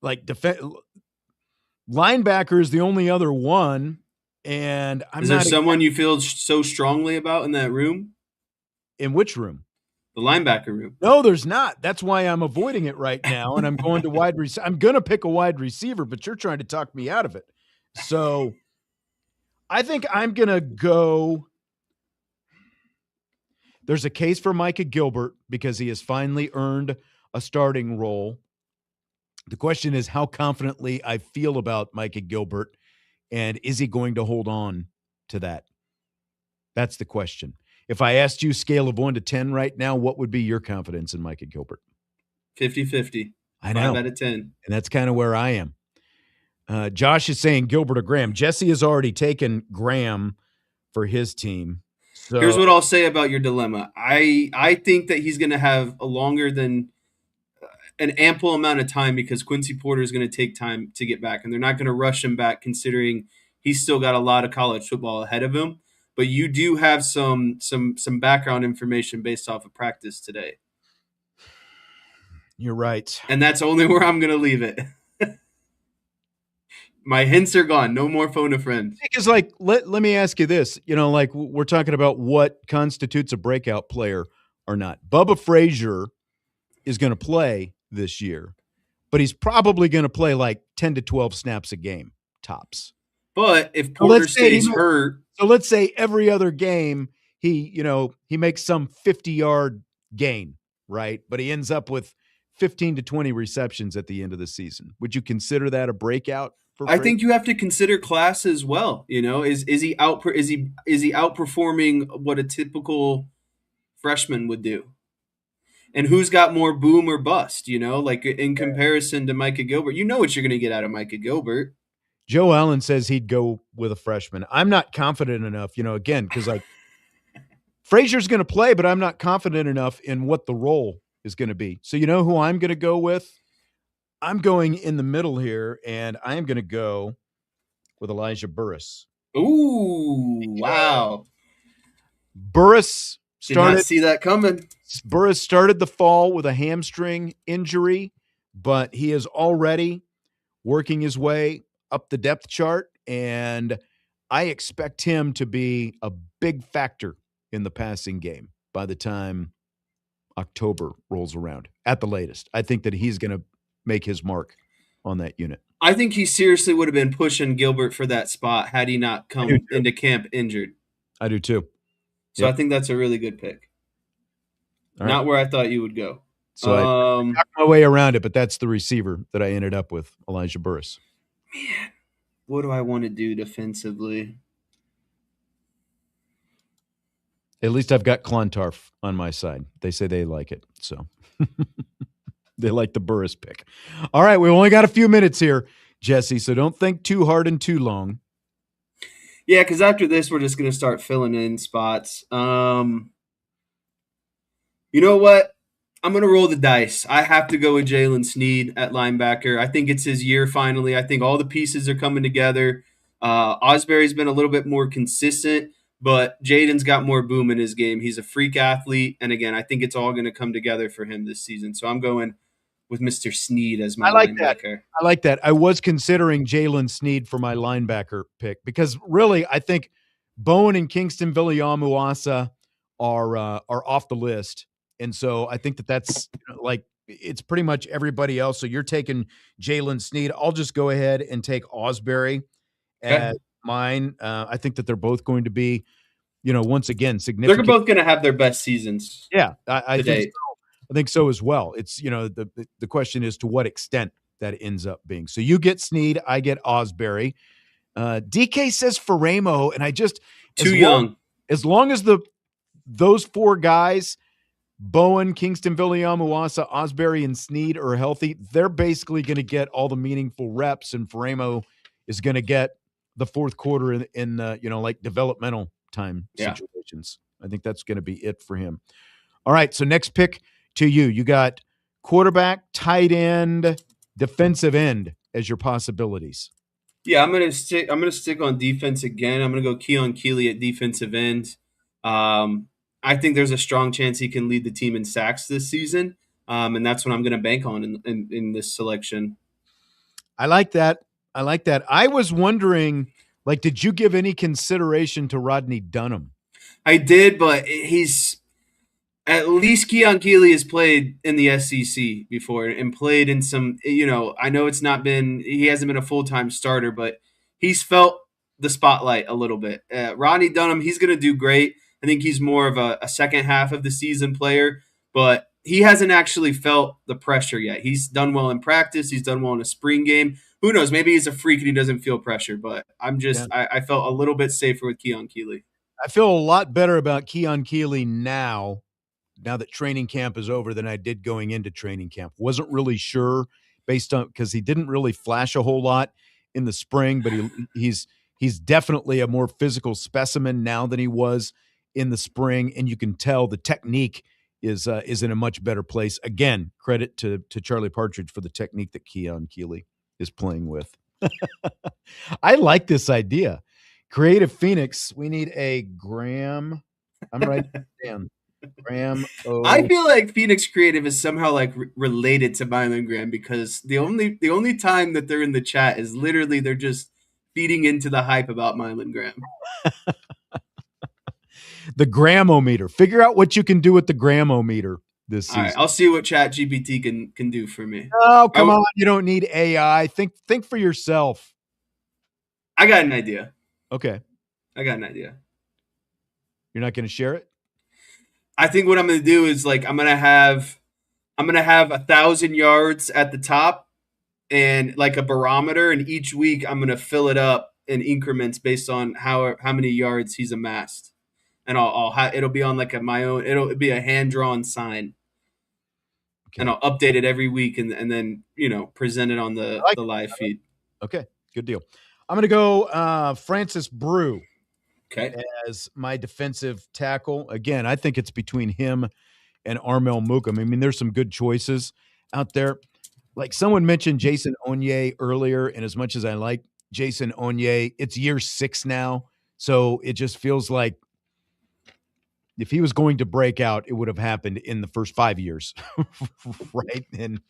A: like linebacker is the only other one. And
B: is there someone you feel so strongly about in that room?
A: In which room?
B: The linebacker room.
A: No, there's not. That's why I'm avoiding it right now. And I'm going to wide receiver. I'm going to pick a wide receiver, but you're trying to talk me out of it. So I think I'm going to go. There's a case for Micah Gilbert because he has finally earned a starting role. The question is how confidently I feel about Micah Gilbert, and is he going to hold on to that? That's the question. If I asked you scale of 1 to 10 right now, what would be your confidence in Micah Gilbert?
B: 50-50.
A: I know.
B: 5 out of 10.
A: And that's kind of where I am. Josh is saying Gilbert or Graham. Jesse has already taken Graham for his team. So
B: here's what I'll say about your dilemma. I think that he's going to have a longer than an ample amount of time because Quincy Porter is going to take time to get back, and they're not going to rush him back considering he's still got a lot of college football ahead of him. But you do have some background information based off of practice today.
A: You're right.
B: And that's only where I'm going to leave it. My hints are gone. No more phone a friend.
A: Because, like, let me ask you this. Like we're talking about what constitutes a breakout player or not. Bubba Frazier is going to play this year, but he's probably going to play like 10 to 12 snaps a game, tops.
B: But if Porter stays hurt.
A: So let's say every other game he makes some 50-yard gain, right? But he ends up with 15 to 20 receptions at the end of the season. Would you consider that a breakout?
B: I think you have to consider class as well. Is he outperforming what a typical freshman would do? And who's got more boom or bust? Like in comparison to Micah Gilbert, what you're going to get out of Micah Gilbert.
A: Joe Allen says he'd go with a freshman. I'm not confident enough, again, because like Frazier's going to play, but I'm not confident enough in what the role is going to be. So who I'm going to go with? I'm going in the middle here, and I am going to go with Elijah Burris.
B: Ooh, wow.
A: Burris
B: did not see that coming.
A: Burris started the fall with a hamstring injury, but he is already working his way up the depth chart, and I expect him to be a big factor in the passing game by the time October rolls around at the latest. I think that he's going to make his mark on that unit.
B: I think he seriously would have been pushing Gilbert for that spot had he not come into camp injured.
A: I do too.
B: So I think that's a really good pick. Right. Not where I thought you would go.
A: So I knocked my way around it, but that's the receiver that I ended up with, Elijah Burris.
B: Man, what do I want to do defensively?
A: At least I've got Clontarf on my side. They say they like it, so they like the Burris pick. All right, we've only got a few minutes here, Jesse, so don't think too hard and too long.
B: Yeah, because after this, we're just gonna start filling in spots. You know what? I'm gonna roll the dice. I have to go with Jalen Sneed at linebacker. I think it's his year finally. I think all the pieces are coming together. Osbury's been a little bit more consistent, but Jaden's got more boom in his game. He's a freak athlete, and again, I think it's all going to come together for him this season. So I'm going with Mr. Sneed as my
A: I like that.
B: linebacker.
A: I like that. I was considering Jalen Sneed for my linebacker pick because really, I think Bowen and Kingston Viliamuasa are off the list, and so I think that that's like it's pretty much everybody else. So you're taking Jalen Sneed. I'll just go ahead and take Osbury
B: Okay,
A: as mine. I think that they're both going to be, once again,
B: they're
A: significant.
B: both going to have their best seasons
A: Yeah, I
B: to
A: think so.
B: date.
A: I think so as well. It's the question is to what extent that ends up being. So you get Sneed, I get Osbury. DK says Faramo, and I just
B: Too
A: as long
B: young.
A: as long as those four guys, Bowen, Kingston, Viliamuasa, Osbury, and Sneed are healthy, they're basically going to get all the meaningful reps, and Faramo is going to get the fourth quarter in like developmental time
B: Yeah.
A: situations. I think that's going to be it for him. All right, so next pick to you. You got quarterback, tight end, defensive end as your possibilities.
B: Yeah, I'm gonna stick on defense again. I'm gonna go Keon Keeley at defensive end. Um, I think there's a strong chance he can lead the team in sacks this season, and that's what I'm gonna bank on in this selection.
A: I like that. I like that. I was wondering, like, did you give any consideration to Rodney Dunham?
B: I did, but he's at least Keon Keeley has played in the SEC before and played in some. I know he hasn't been a full time starter, but he's felt the spotlight a little bit. Ronnie Dunham, he's going to do great. I think he's more of a second half of the season player, but he hasn't actually felt the pressure yet. He's done well in practice. He's done well in a spring game. Who knows? Maybe he's a freak and he doesn't feel pressure. But
A: Yeah.
B: I felt a little bit safer with Keon Keeley.
A: I feel a lot better about Keon Keeley now that training camp is over than I did going into training camp. Wasn't really sure based on because he didn't really flash a whole lot in the spring, but he's definitely a more physical specimen now than he was in the spring, and you can tell the technique is in a much better place. Again, credit to Charlie Partridge for the technique that Keon Keeley is playing with. I like this idea. Creative Phoenix. We need a Graham. I'm writing it down. Graham
B: I
A: O.
B: feel like Phoenix Creative is somehow like related to Mylan Graham because the only time that they're in the chat is literally they're just feeding into the hype about Mylan Graham.
A: The Gramometer. Figure out what you can do with the Gramometer this
B: All right,
A: season.
B: I'll see what Chat GPT can do for me.
A: Oh, come
B: I
A: on. You don't need AI. Think for yourself.
B: I got an idea.
A: Okay.
B: I got an idea.
A: You're not going to share it?
B: I think what I'm gonna do is like I'm gonna have 1,000 yards at the top and like a barometer, and each week I'm gonna fill it up in increments based on how many yards he's amassed. And it'll be on like my own. It'll be a hand drawn sign, and
A: Okay.
B: I'll update it every week, and then present it on
A: I
B: the
A: like
B: the live feed.
A: it. Okay. Good deal. I'm going to go Francis Brew
B: Okay,
A: as my defensive tackle. Again, I think it's between him and Armel Mukum. I mean, there's some good choices out there. Like someone mentioned Jason Onye earlier, and as much as I like Jason Onye, it's year 6 now. So it just feels like if he was going to break out, it would have happened in the first 5 years. Right. And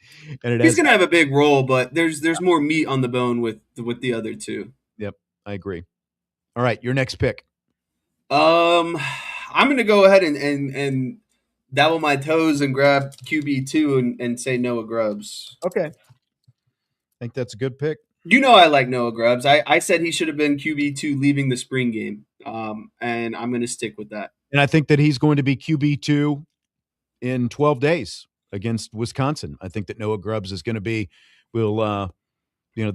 A: it
B: he's
A: has.
B: gonna have a big role, but there's more meat on the bone with the other two.
A: Yep. I agree. All right. Your next pick.
B: Um, I'm gonna go ahead and dabble my toes and grab QB2 and say Noah Grubbs.
A: Okay. I think that's a good pick.
B: I like Noah Grubbs. I said he should have been QB2 leaving the spring game. And I'm gonna stick with that.
A: And I think that he's going to be QB2 in 12 days against Wisconsin. I think that Noah Grubbs is going to be, the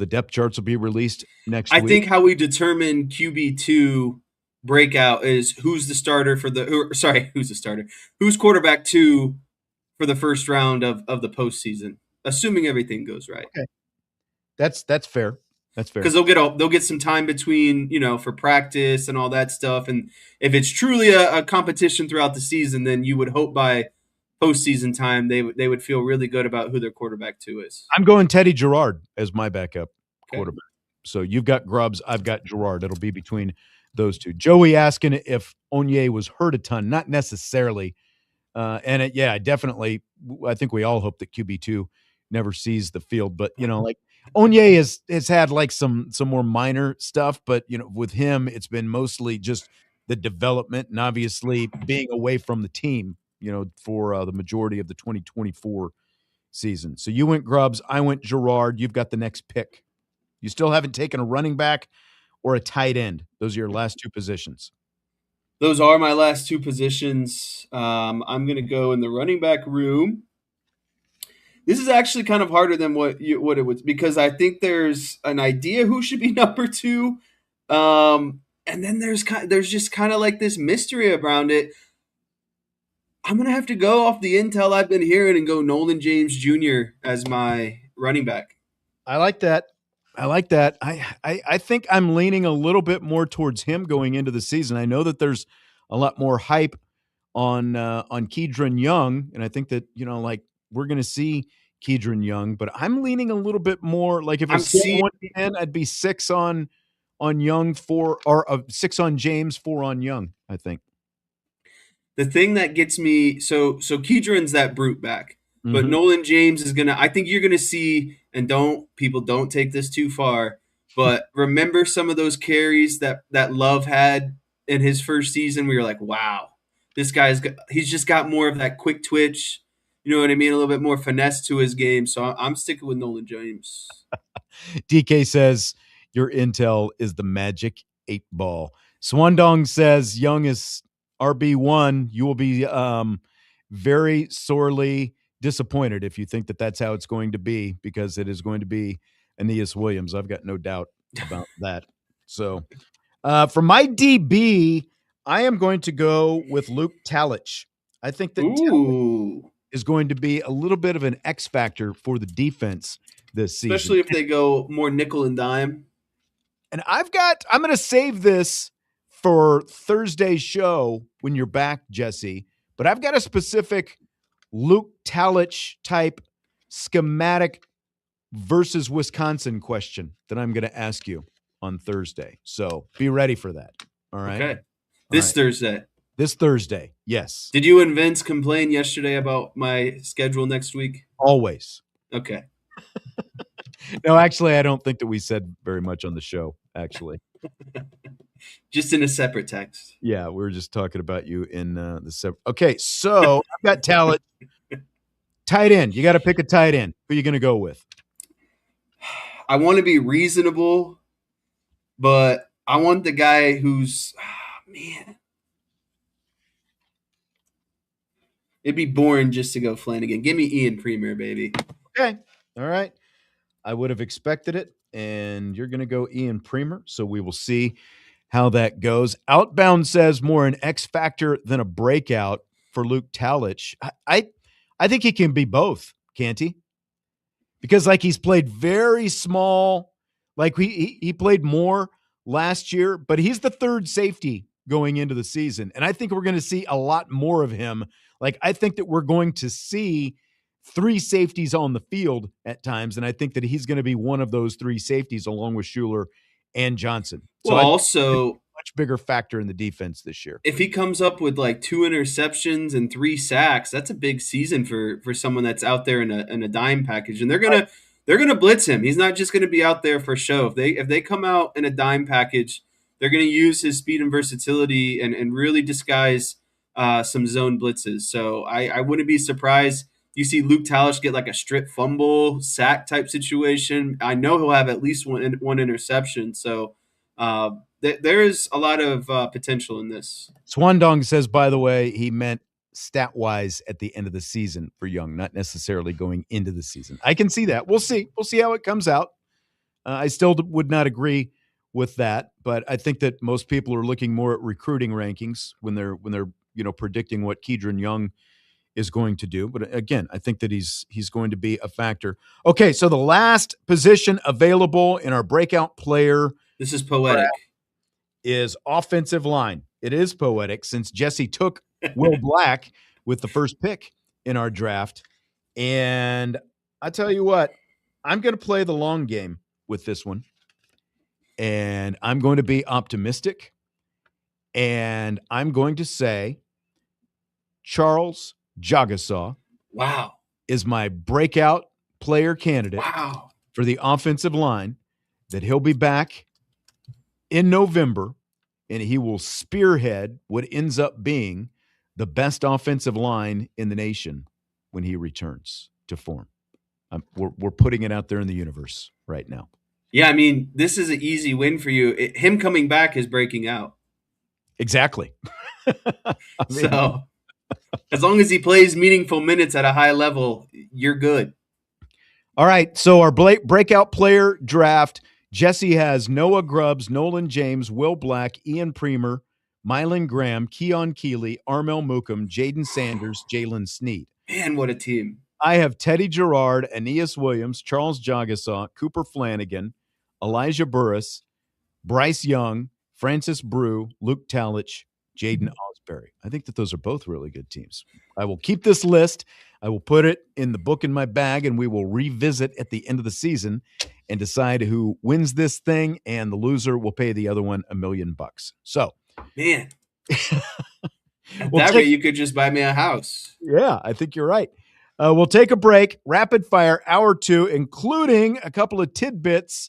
A: depth charts will be released next
B: I
A: week.
B: think how we determine QB2 breakout is who's the starter who's the starter? Who's quarterback 2 for the first round of the postseason, assuming everything goes right.
A: Okay. That's fair. That's fair.
B: because they'll get some time between, for practice and all that stuff. And if it's truly a competition throughout the season, then you would hope by postseason time they would feel really good about who their quarterback two is.
A: I'm going Teddy Gerard as my backup
B: Okay.
A: quarterback. So you've got Grubbs, I've got Gerard. It'll be between those two. Joey asking if Onye was hurt a ton, not necessarily. Definitely. I think we all hope that QB2 never sees the field, but like Onye has had like some more minor stuff, but with him, it's been mostly just the development and obviously being away from the team, for the majority of the 2024 season. So you went Grubbs, I went Gerard. You've got the next pick. You still haven't taken a running back or a tight end. Those are your last two positions.
B: Those are my last two positions. I'm going to go in the running back room. This is actually kind of harder than what it was, because I think there's an idea who should be number two, and then there's just kind of like this mystery around it. I'm gonna have to go off the intel I've been hearing and go Nolan James Jr. as my running back.
A: I like that. I think I'm leaning a little bit more towards him going into the season. I know that there's a lot more hype on Kedron Young, and I think that like we're going to see Kedron Young, but I'm leaning a little bit more like if it
B: I'm
A: was
B: seeing
A: 1-10, I'd be 6 on Young, 4 or 6 on James, 4 on Young. I think.
B: the thing that gets me. So Kedron's that brute back, but
A: Mm-hmm.
B: Nolan James is gonna. I think you're gonna see, and don't take this too far, but remember some of those carries that Love had in his first season. We were like, wow, he's just got more of that quick twitch. You know what I mean? A little bit more finesse to his game. So I'm sticking with Nolan James.
A: DK says your intel is the magic 8 ball. Swandong says Young is RB1. You will be very sorely disappointed if you think that that's how it's going to be, because it is going to be Aeneas Williams. I've got no doubt about that. So for my DB, I am going to go with Luke Talich. I think that
B: Ooh.
A: is going to be a little bit of an X factor for the defense this season.
B: Especially if they go more nickel and dime.
A: And I'm going to save this for Thursday's show when you're back, Jesse. But I've got a specific Luke Talich type schematic versus Wisconsin question that I'm going to ask you on Thursday. So be ready for that. All right.
B: Okay. Thursday.
A: This Thursday. Yes.
B: Did you and Vince complain yesterday about my schedule next week?
A: Always.
B: Okay.
A: No, actually, I don't think that we said very much on the show, actually.
B: Just in a separate text.
A: Yeah, we were just talking about you in the separate. Okay, so I've got talent. Tight end. You got to pick a tight end. Who are you going to go with?
B: I want to be reasonable, but I want the guy who's, man. It'd be boring just to go Flanagan. Give me Ian Premier, baby.
A: Okay. All right. I would have expected it, and you're going to go Ian Premier, so we will see how that goes. Outbound says more an X factor than a breakout for Luke Talich. I think he can be both, can't he? Because like he's played very small, like he played more last year, but he's the third safety going into the season. And I think we're going to see a lot more of him. Like I think that we're going to see 3 safeties on the field at times, and I think that he's going to be one of those 3 safeties along with Schuler and Johnson. So
B: well, also
A: much bigger factor in the defense this year.
B: If he comes up with like 2 interceptions and 3 sacks, that's a big season for someone that's out there in a dime package. And they're gonna blitz him. He's not just gonna be out there for show. If they come out in a dime package, they're gonna use his speed and versatility and really disguise some zone blitzes. So I wouldn't be surprised you see Luke Talich get like a strip fumble sack type situation. I know he'll have at least one interception. So there is a lot of potential in this.
A: Swandong says, by the way, he meant stat-wise at the end of the season for Young, not necessarily going into the season. I can see that. We'll see. We'll see how it comes out. I still would not agree with that, but I think that most people are looking more at recruiting rankings when they're predicting what Kedron Young is going to do. But again, I think that he's going to be a factor. Okay, so the last position available in our breakout player
B: This is poetic.
A: is offensive line. It is poetic since Jesse took Will Black with the first pick in our draft. And I tell you what, I'm going to play the long game with this one. And I'm going to be optimistic. And I'm going to say Charles Jagasaw
B: Wow.
A: is my breakout player candidate
B: Wow.
A: for the offensive line, that he'll be back in November and he will spearhead what ends up being the best offensive line in the nation when he returns to form. We're putting it out there in the universe right now.
B: Yeah, I mean, this is an easy win for you. Him coming back is breaking out.
A: Exactly. I mean,
B: So as long as he plays meaningful minutes at a high level, you're good.
A: all right. So our breakout player draft, Jesse has Noah Grubbs, Nolan James, Will Black, Ian Premer, Mylan Graham, Keon Keeley, Armel Mookum, Jaden Sanders, Jalen Sneed.
B: Man, what a team.
A: I have Teddy Gerard, Aeneas Williams, Charles Jagasaw, Cooper Flanagan, Elijah Burris, Bryce Young, Francis Brew, Luke Talich, Jaden Osbury. I think that those are both really good teams. I will keep this list. I will put it in the book in my bag, and we will revisit at the end of the season and decide who wins this thing, and the loser will pay the other one $1 million. So,
B: Man, at
A: we'll
B: that
A: take
B: rate, you could just buy me a house.
A: Yeah, I think you're right. We'll take a break, rapid fire, hour 2, including a couple of tidbits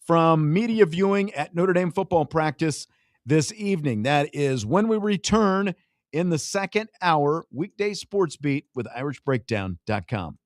A: from media viewing at Notre Dame football practice this evening. That is when we return in the second hour, Weekday Sportsbeat with IrishBreakdown.com.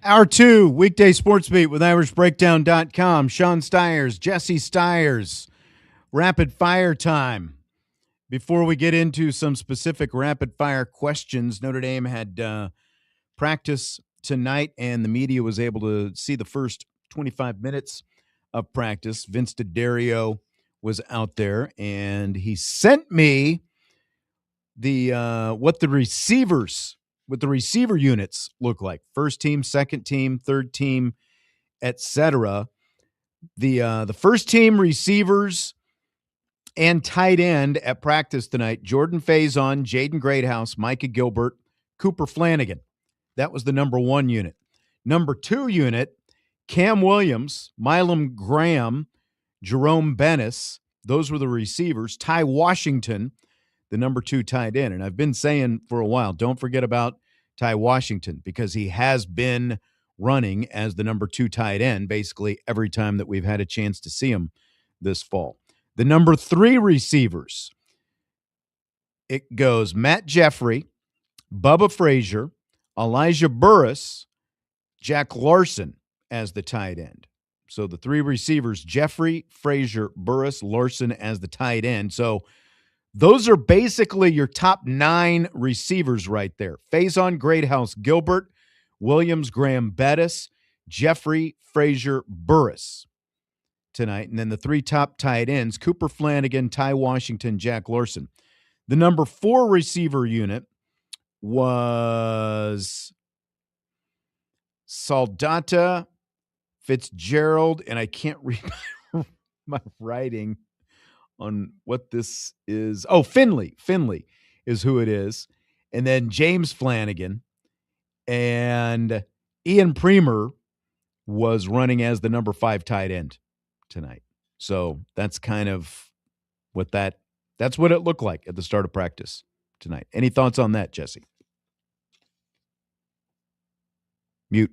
A: Hour two, weekday sports beat with IrishBreakdown.com. Sean Stiers, Jesse Stiers, rapid fire time. Before we get into some specific rapid fire questions, Notre Dame had practice tonight, and the media was able to see the first 25 minutes of practice. Vince D'Addario was out there, and he sent me the what the receiver units look like: first team, second team, third team, etc. The first team receivers and tight end at practice tonight: Jordan Faison, Jaden Greathouse, Micah Gilbert, Cooper Flanagan. That was the number one unit. Number two unit: Cam Williams, Milam Graham, Jerome Bennis. Those were the receivers. Ty Washington, the number two tight end. And I've been saying for a while, don't forget about Ty Washington, because he has been running as the number two tight end basically every time that we've had a chance to see him this fall. The number three receivers, it goes Matt Jeffrey, Bubba Frazier, Elijah Burris, Jack Larson as the tight end. So the three receivers: Jeffrey, Frazier, Burris, Larson as the tight end. So those are basically your top nine receivers right there. Faison, Greathouse, Gilbert, Williams, Graham, Bettis, Jeffrey, Frazier, Burris tonight. And then the three top tight ends: Cooper Flanagan, Ty Washington, Jack Larson. The number four receiver unit was Saldata, Fitzgerald, and I can't read my writing on what this is. Oh, Finley. Finley is who it is. And then James Flanagan, and Ian Premer was running as the number five tight end tonight. So that's kind of that's what it looked like at the start of practice tonight. Any thoughts on that, Jesse? Mute.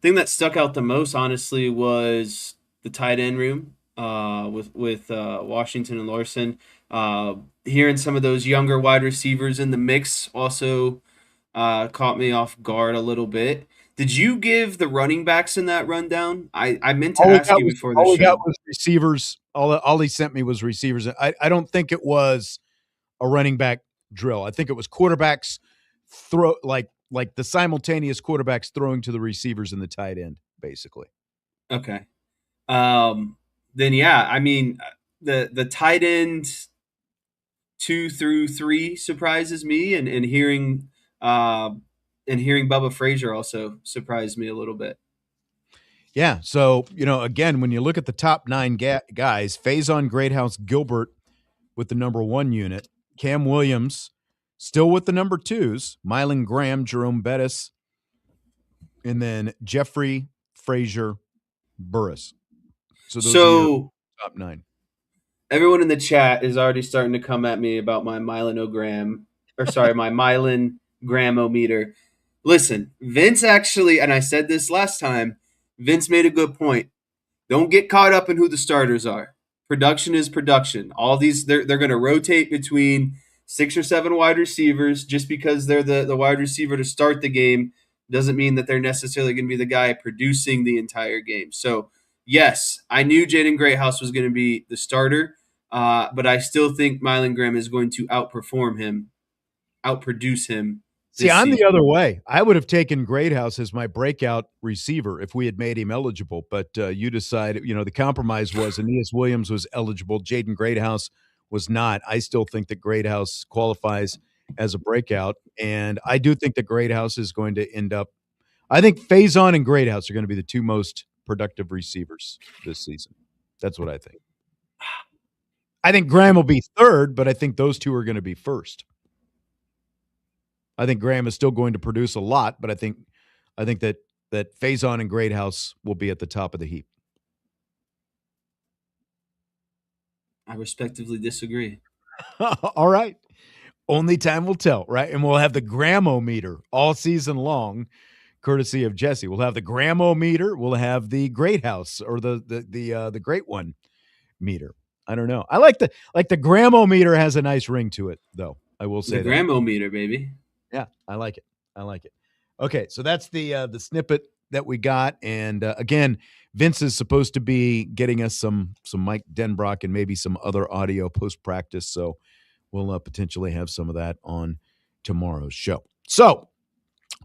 B: Thing that stuck out the most, honestly, was the tight end room with Washington and Larson. Hearing some of those younger wide receivers in the mix also caught me off guard a little bit. Did you give the running backs in that rundown? I meant to ask you before the
A: All we got
B: show.
A: was receivers. All he sent me was receivers. I don't think it was a running back drill. I think it was quarterbacks throw, like the simultaneous quarterbacks throwing to the receivers and the tight end, basically.
B: Okay. Then yeah, I mean the tight end 2 through 3 surprises me, uh, and hearing Bubba Frazier also surprised me a little bit.
A: Yeah. So, again, when you look at the top nine guys: Faison, Greathouse, Gilbert with the number one unit, Cam Williams still with the number twos, Milan Graham, Jerome Bettis, and then Jeffrey, Frazier, Burris. So those are your
B: So
A: top nine.
B: everyone in the chat is already starting to come at me about my Mylanogram, or sorry, my Mylan Gramometer. Listen, Vince actually, and I said this last time, Vince made a good point. Don't get caught up in who the starters are. Production is production. All these they're going to rotate between 6 or 7 wide receivers. Just because they're the wide receiver to start the game doesn't mean that they're necessarily going to be the guy producing the entire game. So yes, I knew Jaden Greathouse was going to be the starter, but I still think Mylan Graham is going to outperform him, outproduce him
A: See,
B: this
A: I'm the
B: season.
A: other way. I would have taken Greathouse as my breakout receiver if we had made him eligible, but you decided, the compromise was Aeneas Williams was eligible, Jaden Greathouse was not. I still think that Greathouse qualifies as a breakout, and I do think that Greathouse is going to end up. I think Faison and Greathouse are going to be the two most productive receivers this season. That's what I think. I think Graham will be third, but I think those two are going to be first. I think Graham is still going to produce a lot, but I think that Faison and Greathouse will be at the top of the heap.
B: I respectively disagree.
A: All right. Only time will tell, right? And we'll have the Gramometer all season long, courtesy of Jesse. We'll have the Gramometer. We'll have the Greathouse, or the Great One meter. I don't know. I like the Gramometer has a nice ring to it, though. I will
B: The
A: say that.
B: Gramometer, baby.
A: Yeah, I like it. I like it. Okay, so that's the snippet that we got, and again, Vince is supposed to be getting us some Mike Denbrock and maybe some other audio post practice, so we'll potentially have some of that on tomorrow's show. So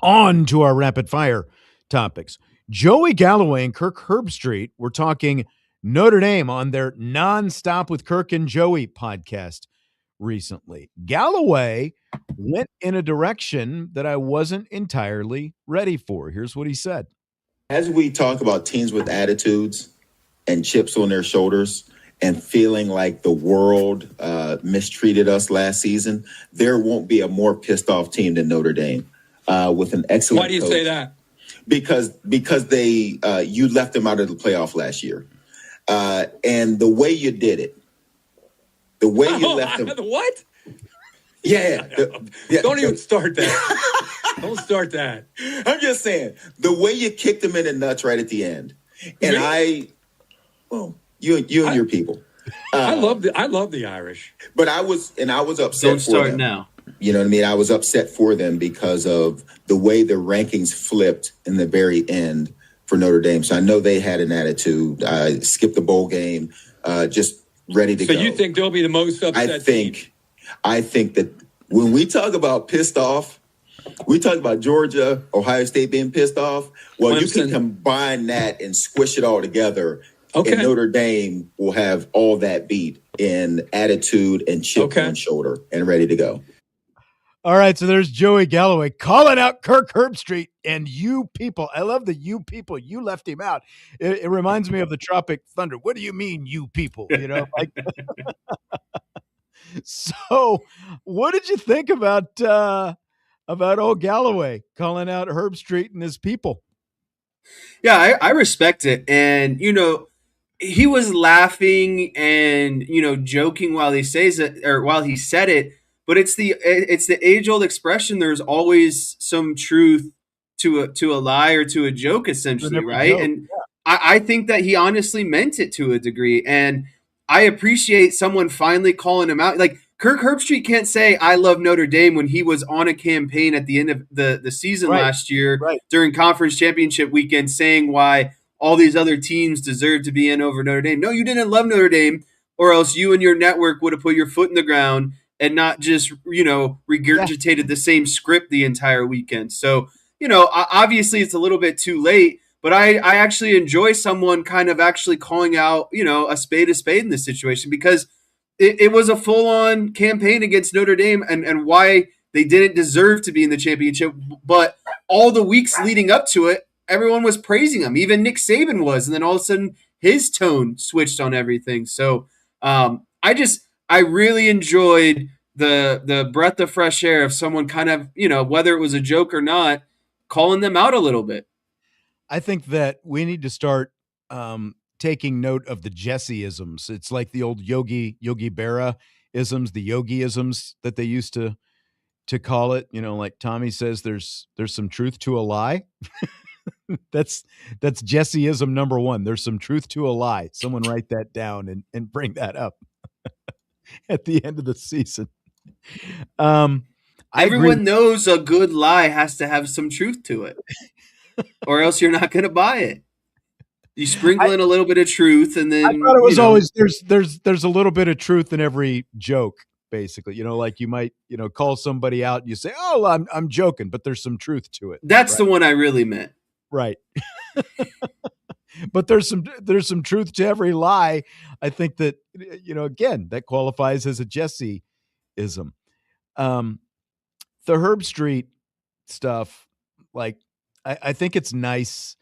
A: on to our rapid fire topics. Joey Galloway and Kirk Herbstreit were talking Notre Dame on their Nonstop with Kirk and Joey podcast recently. Galloway went in a direction that I wasn't entirely ready for. Here's what he said.
C: As we talk about teams with attitudes and chips on their shoulders and feeling like the world mistreated us last season, there won't be a more pissed off team than Notre Dame with an excellent
D: Why do you
C: coach.
D: say that?
C: Because they you left them out of the playoff last year. And the way you did it, the way you left them.
D: What?
C: Yeah.
D: Don't even start that. Don't start that.
C: I'm just saying, the way you kicked them in the nuts right at the end. And you and your people.
D: I love the Irish.
C: But I was upset
B: Don't
C: for
B: start
C: them.
B: now.
C: You know what I mean? I was upset for them because of the way the rankings flipped in the very end for Notre Dame. So I know they had an attitude. I skipped the bowl game, just ready to go.
D: So you think they'll be the most upset team?
C: I think that when we talk about pissed off, we talk about Georgia, Ohio State being pissed off. Well, you can combine that and squish it all together. Okay. And Notre Dame will have all that beat in attitude and chip on shoulder and ready to go.
A: All right, so there's Joey Galloway calling out Kirk Herbstreit and you people. I love the you people. You left him out. It reminds me of the Tropic Thunder. What do you mean, you people? You know, like. So, what did you think about old Galloway calling out Herbstreit and his people?
B: Yeah, I respect it, and he was laughing and joking while he says it or while he said it. But it's the age old expression. There's always some truth to a lie or to a joke, essentially, right? Joke. And I think that he honestly meant it to a degree, and I appreciate someone finally calling him out. Like Kirk Herbstreit can't say I love Notre Dame when he was on a campaign at the end of the season last year during conference championship weekend, saying why all these other teams deserve to be in over Notre Dame. No, you didn't love Notre Dame, or else you and your network would have put your foot in the ground and not just, regurgitated the same script the entire weekend. So, obviously it's a little bit too late, but I actually enjoy someone kind of actually calling out, a spade in this situation, because it was a full-on campaign against Notre Dame and why they didn't deserve to be in the championship. But all the weeks leading up to it, everyone was praising him. Even Nick Saban was. And then all of a sudden his tone switched on everything. So I really enjoyed the breath of fresh air of someone kind of, whether it was a joke or not, calling them out a little bit.
A: I think that we need to start taking note of the Jesse-isms. It's like the old Yogi Berra isms, the Yogi-isms that they used to call it. Like Tommy says, there's some truth to a lie. That's Jesse-ism number one. There's some truth to a lie. Someone write that down and bring that up at the end of the season.
B: Everyone knows a good lie has to have some truth to it, or else you're not going to buy it. You sprinkle in a little bit of truth, and then I
A: thought it was always there's a little bit of truth in every joke. Basically, like you might call somebody out and you say, "Oh, I'm joking," but there's some truth to it.
B: That's the one I really meant.
A: Right. But there's some truth to every lie. I think that again, that qualifies as a Jesse-ism. The Herbstreit stuff, like I think it's nice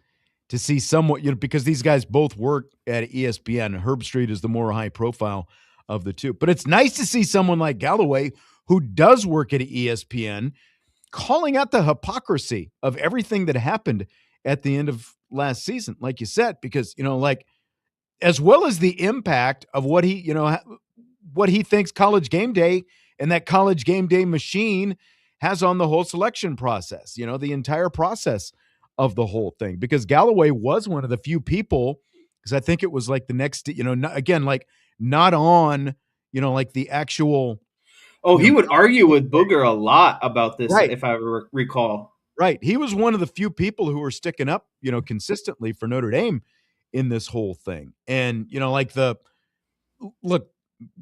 A: to see somewhat, because these guys both work at ESPN. Herbstreit is the more high profile of the two. But it's nice to see someone like Galloway, who does work at ESPN, calling out the hypocrisy of everything that happened at the end of last season, like you said, because, as well as the impact of what he thinks College Game Day and that College Game Day machine has on the whole selection process, the entire process of the whole thing, because Galloway was one of the few people, because I think it was like the next, not on, like the actual.
B: Oh, he would argue with Booger a lot about this, if I recall.
A: Right. He was one of the few people who were sticking up, consistently for Notre Dame in this whole thing. And, like look,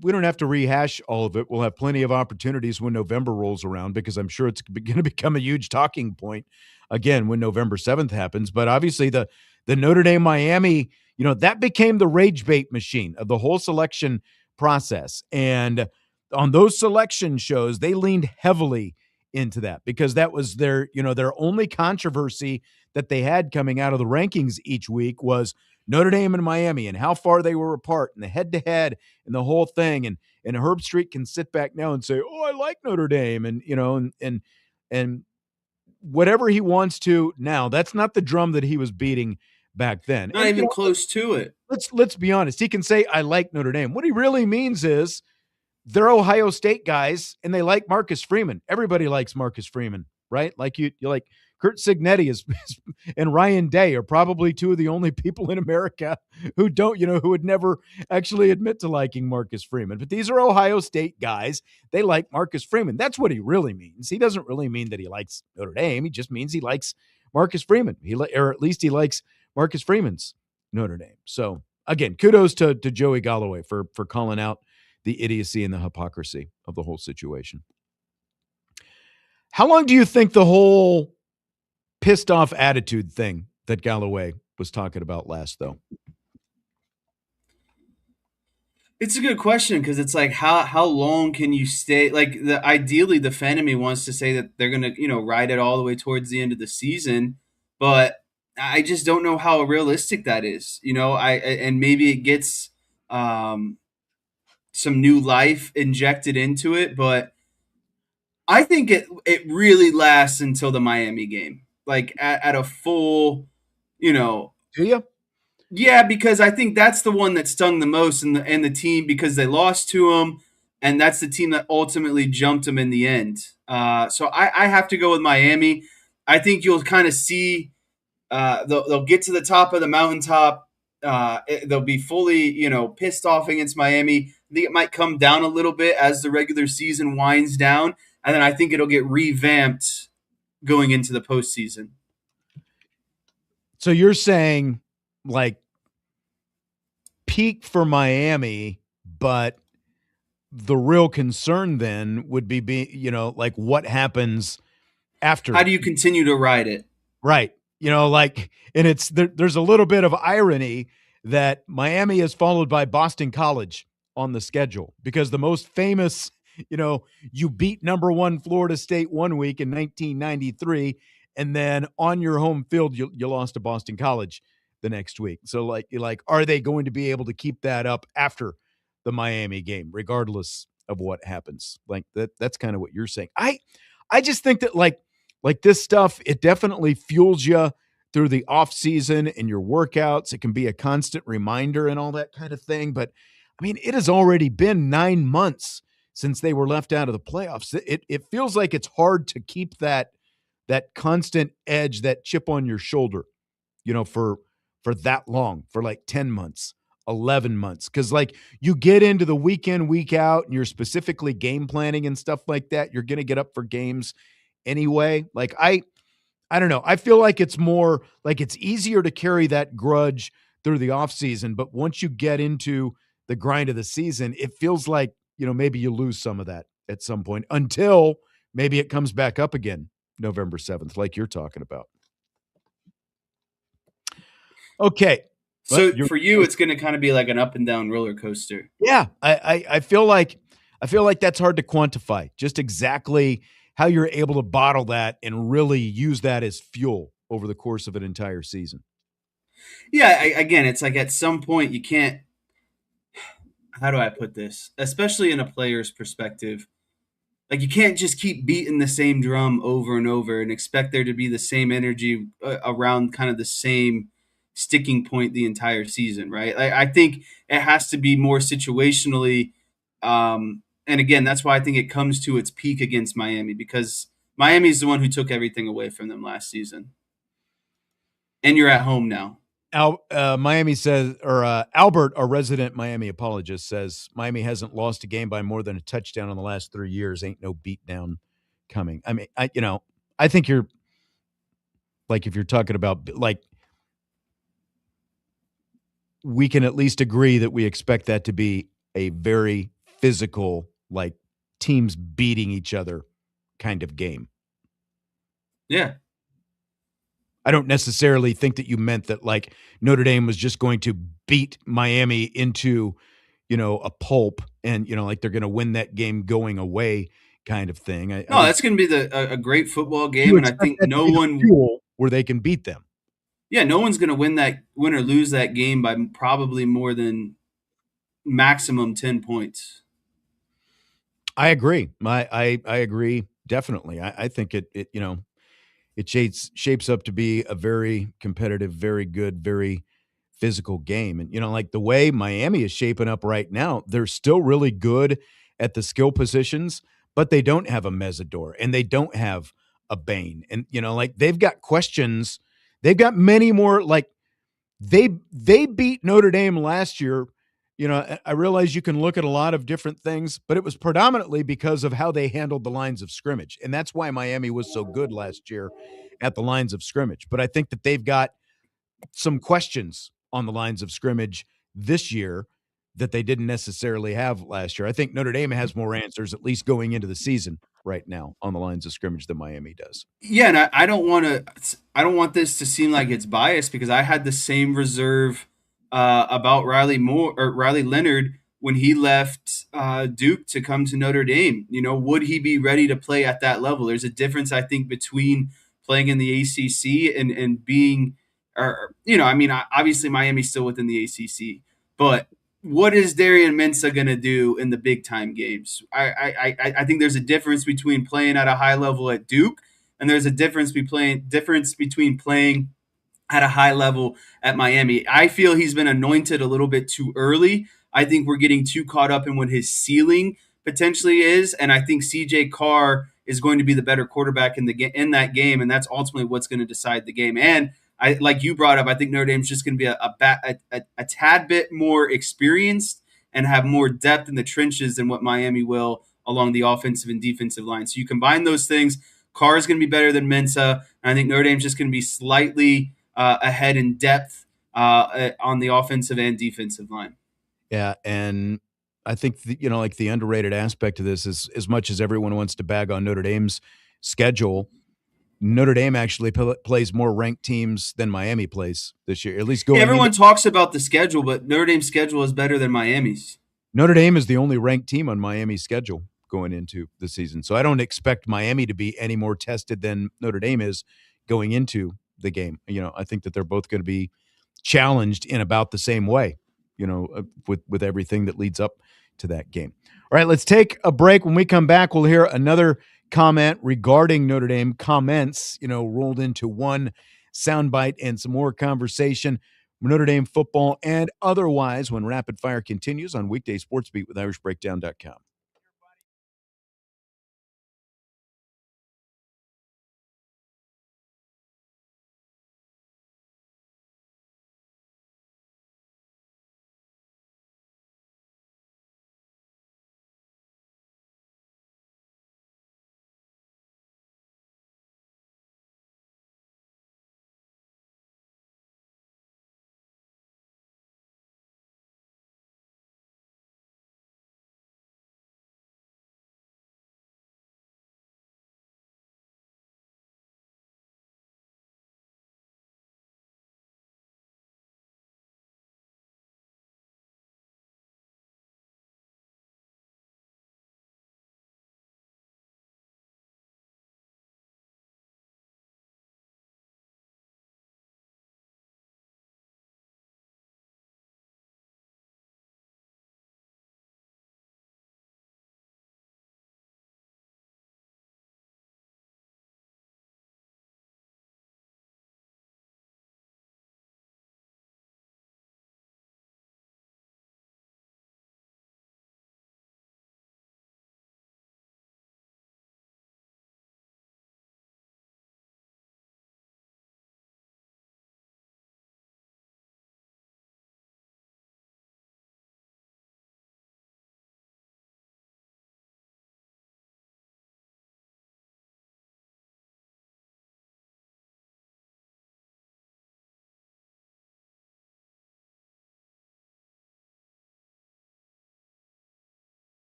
A: we don't have to rehash all of it. We'll have plenty of opportunities when November rolls around because I'm sure it's going to become a huge talking point again when November 7th happens. But obviously the Notre Dame Miami, that became the rage bait machine of the whole selection process. And on those selection shows, they leaned heavily into that because that was their only controversy that they had coming out of the rankings each week was Notre Dame and Miami and how far they were apart and the head-to-head and the whole thing. And Herb Street can sit back now and say, "Oh, I like Notre Dame," and and whatever he wants to now. That's not the drum that he was beating back then.
B: Not even close to it.
A: Let's be honest. He can say, "I like Notre Dame." What he really means is they're Ohio State guys and they like Marcus Freeman. Everybody likes Marcus Freeman, right? Like you like Kurt Signetti and Ryan Day are probably two of the only people in America who don't, who would never actually admit to liking Marcus Freeman. But these are Ohio State guys. They like Marcus Freeman. That's what he really means. He doesn't really mean that he likes Notre Dame. He just means he likes Marcus Freeman. Or at least he likes Marcus Freeman's Notre Dame. So again, kudos to Joey Galloway for calling out the idiocy and the hypocrisy of the whole situation. How long do you think the whole pissed off attitude thing that Galloway was talking about lasts, though?
B: It's a good question because it's like how long can you stay? Like ideally, the fan of me wants to say that they're gonna ride it all the way towards the end of the season, but I just don't know how realistic that is. And maybe it gets some new life injected into it, but I think it really lasts until the Miami game, like at a full,
A: Do you?
B: Yeah, because I think that's the one that stung the most, and the team because they lost to them, and that's the team that ultimately jumped them in the end. So I have to go with Miami. I think you'll kind of see they'll get to the top of the mountaintop. They'll be fully, pissed off against Miami. I think it might come down a little bit as the regular season winds down, and then I think it'll get revamped going into the postseason.
A: So you're saying, like, peak for Miami, but the real concern then would be like what happens after.
B: How do you continue to ride it?
A: Right. And it's there's a little bit of irony that Miami is followed by Boston College on the schedule because the most famous, you beat number 1 Florida State one week in 1993, and then on your home field, you lost to Boston College the next week. So are they going to be able to keep that up after the Miami game, regardless of what happens? Like that's kind of what you're saying. I just think that like this stuff, it definitely fuels you through the off season and your workouts. It can be a constant reminder and all that kind of thing. But I mean, it has already been 9 months since they were left out of the playoffs. It feels like it's hard to keep that constant edge, that chip on your shoulder, for that long, for like 10 months, 11 months. Because like you get into the week in, week out, and you're specifically game planning and stuff like that. You're going to get up for games anyway. Like I don't know. I feel like it's more like it's easier to carry that grudge through the off season. But once you get into the grind of the season, it feels like, maybe you lose some of that at some point until maybe it comes back up again November 7th, like you're talking about. Okay.
B: So for you, it's going to kind of be like an up and down roller coaster.
A: Yeah. I feel like that's hard to quantify, just exactly how you're able to bottle that and really use that as fuel over the course of an entire season.
B: Yeah. Again, it's like at some point you can't, how do I put this? Especially in a player's perspective, like you can't just keep beating the same drum over and over and expect there to be the same energy around kind of the same sticking point the entire season, right? I think it has to be more situationally. And again, that's why I think it comes to its peak against Miami, because Miami is the one who took everything away from them last season. And you're at home now.
A: Miami says, or Albert, our resident Miami apologist, says Miami hasn't lost a game by more than a touchdown in the last 3 years. Ain't no beatdown coming. I mean, I think you're Like if you're talking about like we can at least agree that we expect that to be a very physical, like teams beating each other kind of game.
B: Yeah.
A: I don't necessarily think that you meant that like Notre Dame was just going to beat Miami into, a pulp and, like they're going to win that game going away kind of thing. I
B: No,
A: would
B: that's going to be a great football
A: you
B: game, and I
A: expect
B: think
A: that to
B: no
A: be the
B: one,
A: fuel where they can beat them.
B: yeah, no one's going to win or lose that game by probably more than maximum 10 points.
A: I agree. I agree definitely. I think it it shapes up to be a very competitive, very good, very physical game. And like the way Miami is shaping up right now, they're still really good at the skill positions, but they don't have a Mesidor and they don't have a Bain. And like they've got questions. They've got many more like they beat Notre Dame last year. I realize you can look at a lot of different things, but it was predominantly because of how they handled the lines of scrimmage. And that's why Miami was so good last year at the lines of scrimmage. But I think that they've got some questions on the lines of scrimmage this year that they didn't necessarily have last year. I think Notre Dame has more answers, at least going into the season right now, on the lines of scrimmage than Miami does.
B: Yeah, and I don't want this to seem like it's biased because I had the same reserve about Riley Leonard when he left Duke to come to Notre Dame. Would he be ready to play at that level? There's a difference, I think, between playing in the ACC and being, I mean, obviously Miami's still within the ACC, but what is Darian Mensah going to do in the big time games? I think there's a difference between playing at a high level at Duke, and there's a difference between playing at a high level at Miami. I feel he's been anointed a little bit too early. I think we're getting too caught up in what his ceiling potentially is, and I think CJ Carr is going to be the better quarterback in that game, and that's ultimately what's going to decide the game. And I, like you brought up, I think Notre Dame's just going to be a tad bit more experienced and have more depth in the trenches than what Miami will along the offensive and defensive line. So you combine those things. Carr is going to be better than Mensa, and I think Notre Dame's just going to be slightly ahead in depth on the offensive and defensive line.
A: Yeah, and I think like the underrated aspect of this is as much as everyone wants to bag on Notre Dame's schedule, Notre Dame actually plays more ranked teams than Miami plays this year. At least
B: Yeah,
A: going into
B: everyone talks about the schedule, but Notre Dame's schedule is better than Miami's.
A: Notre Dame is the only ranked team on Miami's schedule going into the season. So I don't expect Miami to be any more tested than Notre Dame is going into the game. I think that they're both going to be challenged in about the same way, with everything that leads up to that game. All right, let's take a break. When we come back, we'll hear another comment regarding Notre Dame comments, rolled into one soundbite and some more conversation. Notre Dame football and otherwise when Rapid Fire continues on Weekday Sportsbeat with IrishBreakdown.com.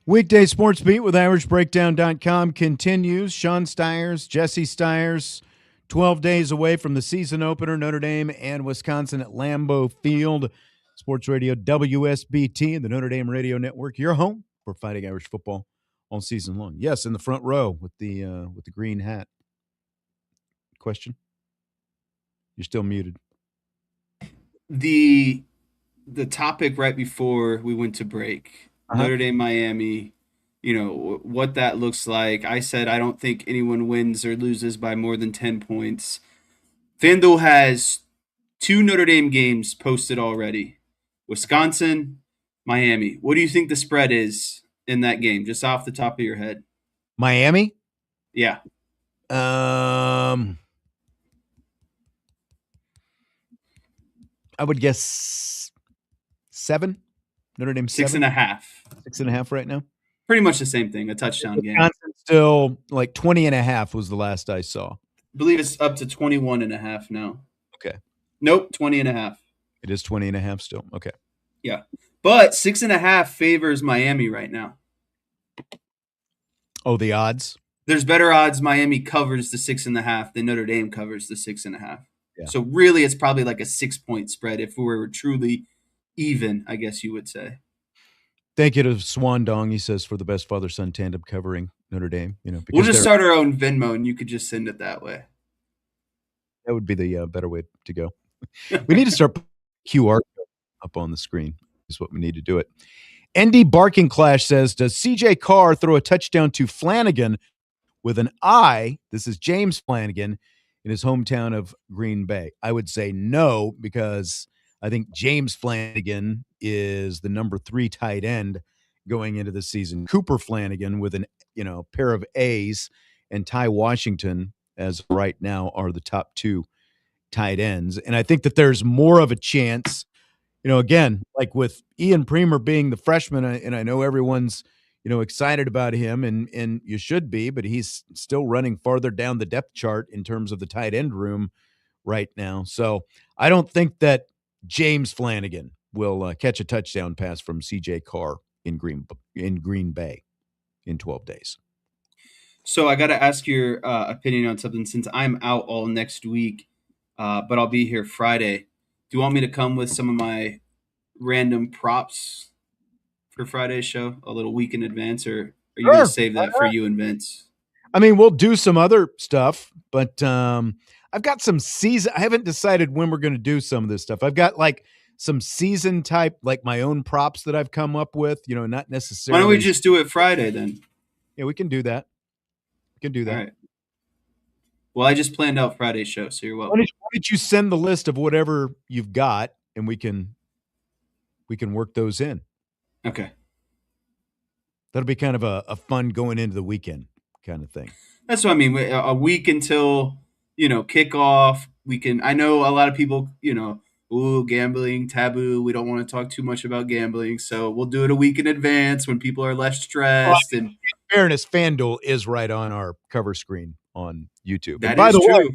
A: Weekday Sports Beat with IrishBreakdown.com continues. Sean Stiers, Jesse Stiers, 12 days away from the season opener, Notre Dame and Wisconsin at Lambeau Field. Sports Radio WSBT and the Notre Dame Radio Network, your home for Fighting Irish football all season long. Yes, in the front row with the green hat. Question? You're still muted.
B: The topic right before we went to break, Notre Dame, Miami, what that looks like. I said I don't think anyone wins or loses by more than 10 points. FanDuel has 2 Notre Dame games posted already. Wisconsin, Miami. What do you think the spread is in that game, just off the top of your head?
A: Miami?
B: Yeah.
A: I would guess 7. Notre Dame 7.
B: 6.5.
A: 6.5 right now.
B: Pretty much the same thing. A touchdown game.
A: Wisconsin still like 20.5 was the last I saw.
B: I believe it's up to 21.5 now.
A: Okay.
B: Nope, 20.5.
A: It is 20.5 still. Okay.
B: Yeah. But 6.5 favors Miami right now.
A: Oh, the odds?
B: There's better odds Miami covers the 6.5 than Notre Dame covers the 6.5.
A: Yeah.
B: So really it's probably like a 6-point spread if we were truly even, I guess you would say.
A: Thank you to Swan Dong, he says, for the best father-son tandem covering Notre Dame. Because
B: we'll just start our own Venmo, and you could just send it that way.
A: That would be the better way to go. We need to start QR up on the screen is what we need to do it. ND Barking Clash says, does CJ Carr throw a touchdown to Flanagan with an I? This is James Flanagan in his hometown of Green Bay. I would say no, because I think James Flanagan is the number 3 tight end going into the season. Cooper Flanagan with an pair of A's, and Ty Washington as of right now are the top 2 tight ends. And I think that there's more of a chance, again, like with Ian Premer being the freshman, and I know everyone's excited about him, and you should be, but he's still running farther down the depth chart in terms of the tight end room right now. So I don't think that James Flanagan will catch a touchdown pass from CJ Carr in Green Bay in 12 days.
B: So I got to ask your opinion on something, since I'm out all next week, but I'll be here Friday. Do you want me to come with some of my random props for Friday's show a little week in advance, or are you going to save that for you and Vince?
A: I mean, we'll do some other stuff, but I've got some season. I haven't decided when we're going to do some of this stuff. I've got like some season type, like my own props that I've come up with, not necessarily.
B: Why don't we just do it Friday then?
A: Yeah, we can do that. We can do that.
B: All right. Well, I just planned out Friday's show, so you're welcome.
A: Why don't you send the list of whatever you've got, and we can work those in. Okay. That'll be kind of a fun going into the weekend kind of thing.
B: That's what I mean. A week until, kickoff. I know a lot of people, gambling, taboo. We don't want to talk too much about gambling. So we'll do it a week in advance when people are less stressed. And in
A: fairness, FanDuel is right on our cover screen on YouTube.
B: That
A: and by
B: is
A: the
B: true.
A: way, if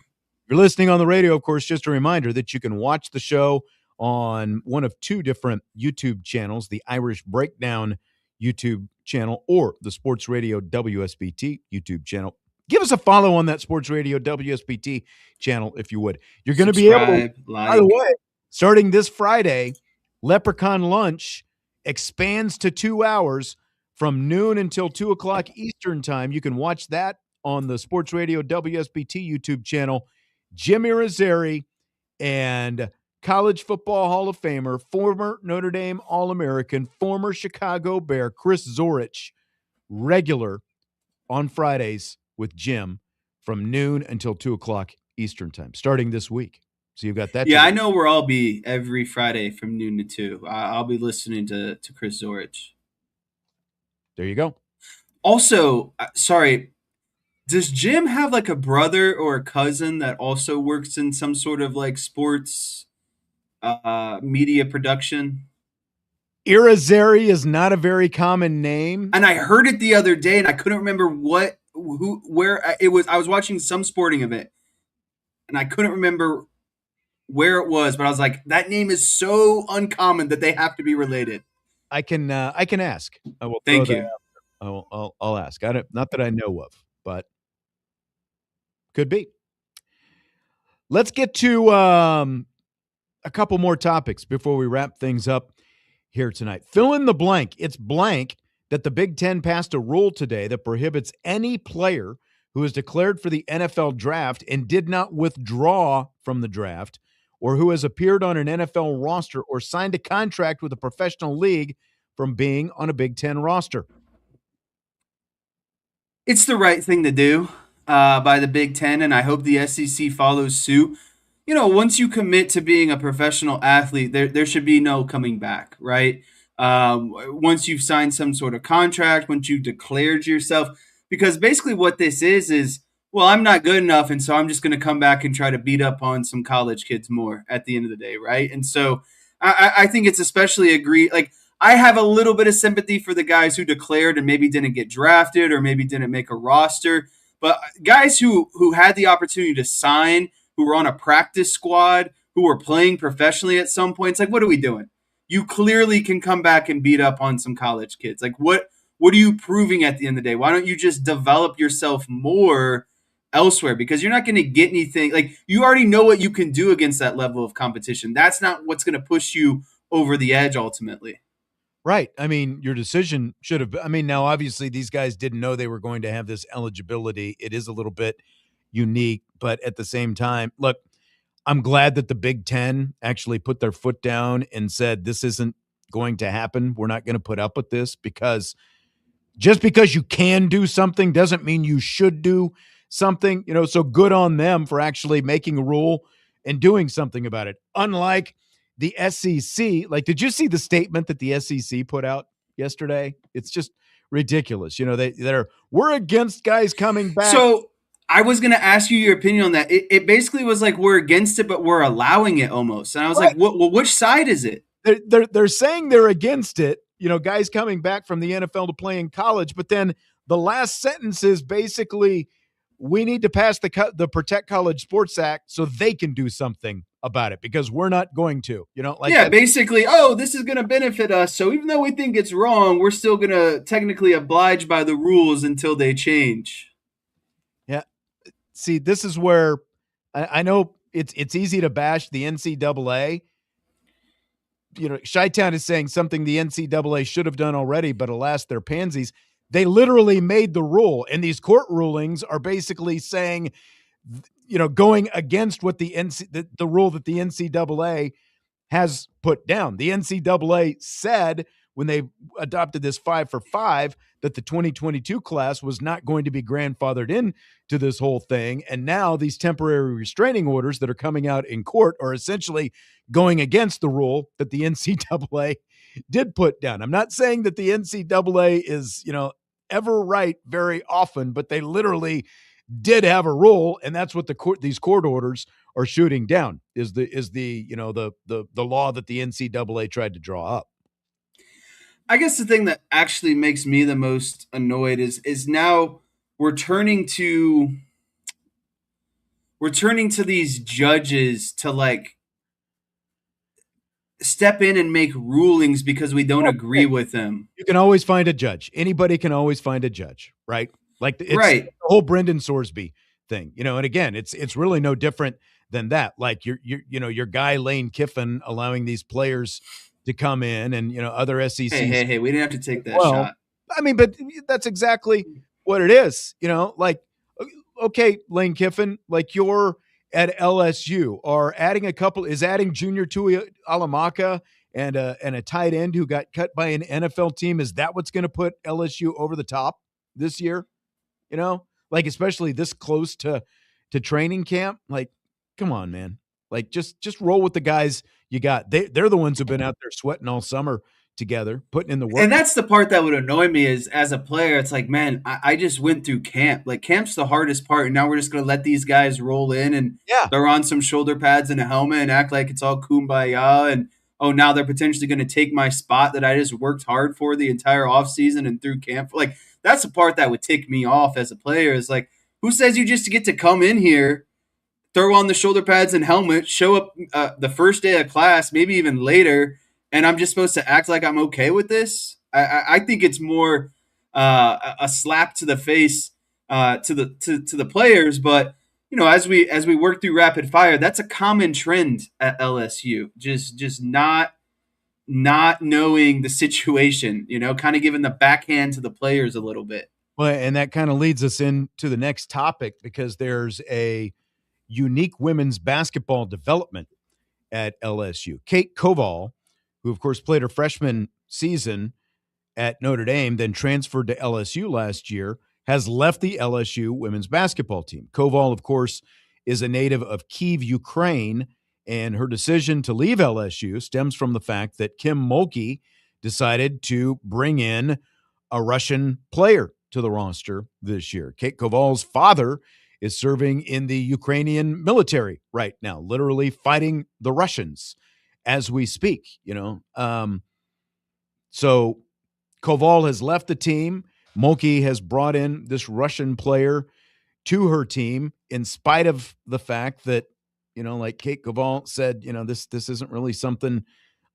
A: you're listening on the radio, of course, just a reminder that you can watch the show on one of 2 different YouTube channels, the Irish Breakdown YouTube channel or the Sports Radio WSBT YouTube channel. Give us a follow on that Sports Radio WSBT channel if you would. You're going to be able to, by the way, starting this Friday, Leprechaun Lunch expands to 2 hours from noon until 2 o'clock Eastern time. You can watch that on the Sports Radio WSBT YouTube channel. Jim Irizarry and College Football Hall of Famer, former Notre Dame All-American, former Chicago Bear, Chris Zorich, regular on Fridays with Jim from noon until 2 o'clock Eastern time, starting this week. So you've got that.
B: Yeah, I know where I'll be every Friday from noon to 2. I'll be listening to Chris Zorich.
A: There you go.
B: Also, sorry, does Jim have like a brother or a cousin that also works in some sort of like sports media production?
A: Irizarry is not a very common name.
B: And I heard it the other day and I couldn't remember where it was. I was watching some sporting event and I couldn't remember where it was, but I was like, that name is so uncommon that they have to be related.
A: I can ask. I will.
B: Thank you.
A: I'll ask. I don't, not that I know of, but could be. Let's get to a couple more topics before we wrap things up here tonight. Fill in the blank. It's blank that the Big Ten passed a rule today that prohibits any player who is declared for the NFL draft and did not withdraw from the draft, or who has appeared on an NFL roster or signed a contract with a professional league, from being on a Big Ten roster.
B: It's the right thing to do by the Big Ten, and I hope the SEC follows suit. You know, once you commit to being a professional athlete, there should be no coming back, right? Once you've signed some sort of contract, once you've declared yourself, because basically what this is, well, I'm not good enough, and so I'm just going to come back and try to beat up on some college kids more at the end of the day, right? And so I think it's especially like, I have a little bit of sympathy for the guys who declared and maybe didn't get drafted or maybe didn't make a roster, but guys who had the opportunity to sign, who were on a practice squad, who were playing professionally at some points, like, what are we doing? You clearly can come back and beat up on some college kids. Like, what are you proving at the end of the day? Why don't you just develop yourself more elsewhere? Because you're not going to get anything. Like, you already know what you can do against that level of competition. That's not what's going to push you over the edge ultimately.
A: Right. I mean, your decision should have been. I mean, now obviously these guys didn't know they were going to have this eligibility. It is a little bit unique, but at the same time, look, I'm glad that the Big Ten actually put their foot down and said this isn't going to happen. We're not going to put up with this, because just because you can do something doesn't mean you should do something. You know, so good on them for actually making a rule and doing something about it. Unlike the SEC, like, did you see the statement that the SEC put out yesterday? It's just ridiculous. You know, we're against guys coming back.
B: So I was going to ask you your opinion on that. It basically was like, we're against it, but we're allowing it almost. And I was like, well, which side is it?
A: They're saying they're against it, you know, guys coming back from the NFL to play in college. But then the last sentence is basically, we need to pass the Protect College Sports Act so they can do something about it, because we're not going to, you know, like,
B: yeah, basically, this is going to benefit us. So even though we think it's wrong, we're still going to technically oblige by the rules until they change.
A: Yeah. See, this is where I know it's easy to bash the NCAA. You know, Chi-Town is saying something the NCAA should have done already, but alas, they're pansies. They literally made the rule, and these court rulings are basically saying, you know, going against what the rule that the NCAA has put down. The NCAA said when they adopted this 5-for-5 that the 2022 class was not going to be grandfathered in to this whole thing. And now these temporary restraining orders that are coming out in court are essentially going against the rule that the NCAA did put down. I'm not saying that the NCAA is, you know, ever right very often, but they literally did have a rule, and that's what these court orders are shooting down, is the you know, the law that the NCAA tried to draw up.
B: I guess the thing that actually makes me the most annoyed is now we're turning to these judges to, like, step in and make rulings because we don't agree with them.
A: You can always find a judge. Anybody can always find a judge, right? Like, it's
B: right.
A: The whole Brendan Sorsby thing, you know. And again, it's really no different than that. Like, your guy Lane Kiffin allowing these players to come in, and, you know, other SEC.
B: Hey, we didn't have to take that shot.
A: I mean, but that's exactly what it is. You know, like, okay, Lane Kiffin, like, you're at LSU, or adding Junior Tui Alamaka and a tight end who got cut by an NFL team. Is that what's going to put LSU over the top this year? You know, like, especially this close to training camp. Like, come on, man. Like, just roll with the guys you got. They're the ones who've been out there sweating all summer together, putting in the work.
B: And that's the part that would annoy me, is, as a player, it's like, man, I just went through camp. Like, camp's the hardest part, and now we're just going to let these guys roll in, and they're on some shoulder pads and a helmet and act like it's all kumbaya, and, oh, now they're potentially going to take my spot that I just worked hard for the entire offseason and through camp. Like, that's the part that would tick me off as a player, is like, who says you just get to come in here, throw on the shoulder pads and helmet, show up the first day of class, maybe even later, and I'm just supposed to act like I'm okay with this? I think it's more a slap to the face to the players. But as we work through rapid fire, that's a common trend at LSU. Just not knowing the situation, kind of giving the backhand to the players a little bit.
A: Well, and that kind of leads us into the next topic, because there's a unique women's basketball development at LSU. Kate Koval, who of course played her freshman season at Notre Dame, then transferred to LSU last year, has left the LSU women's basketball team. Koval, of course, is a native of Kyiv, Ukraine, and her decision to leave LSU stems from the fact that Kim Mulkey decided to bring in a Russian player to the roster this year. Kate Koval's father is serving in the Ukrainian military right now, literally fighting the Russians as we speak, So Koval has left the team. Mulkey has brought in this Russian player to her team, in spite of the fact that, like Kate Koval said, this isn't really something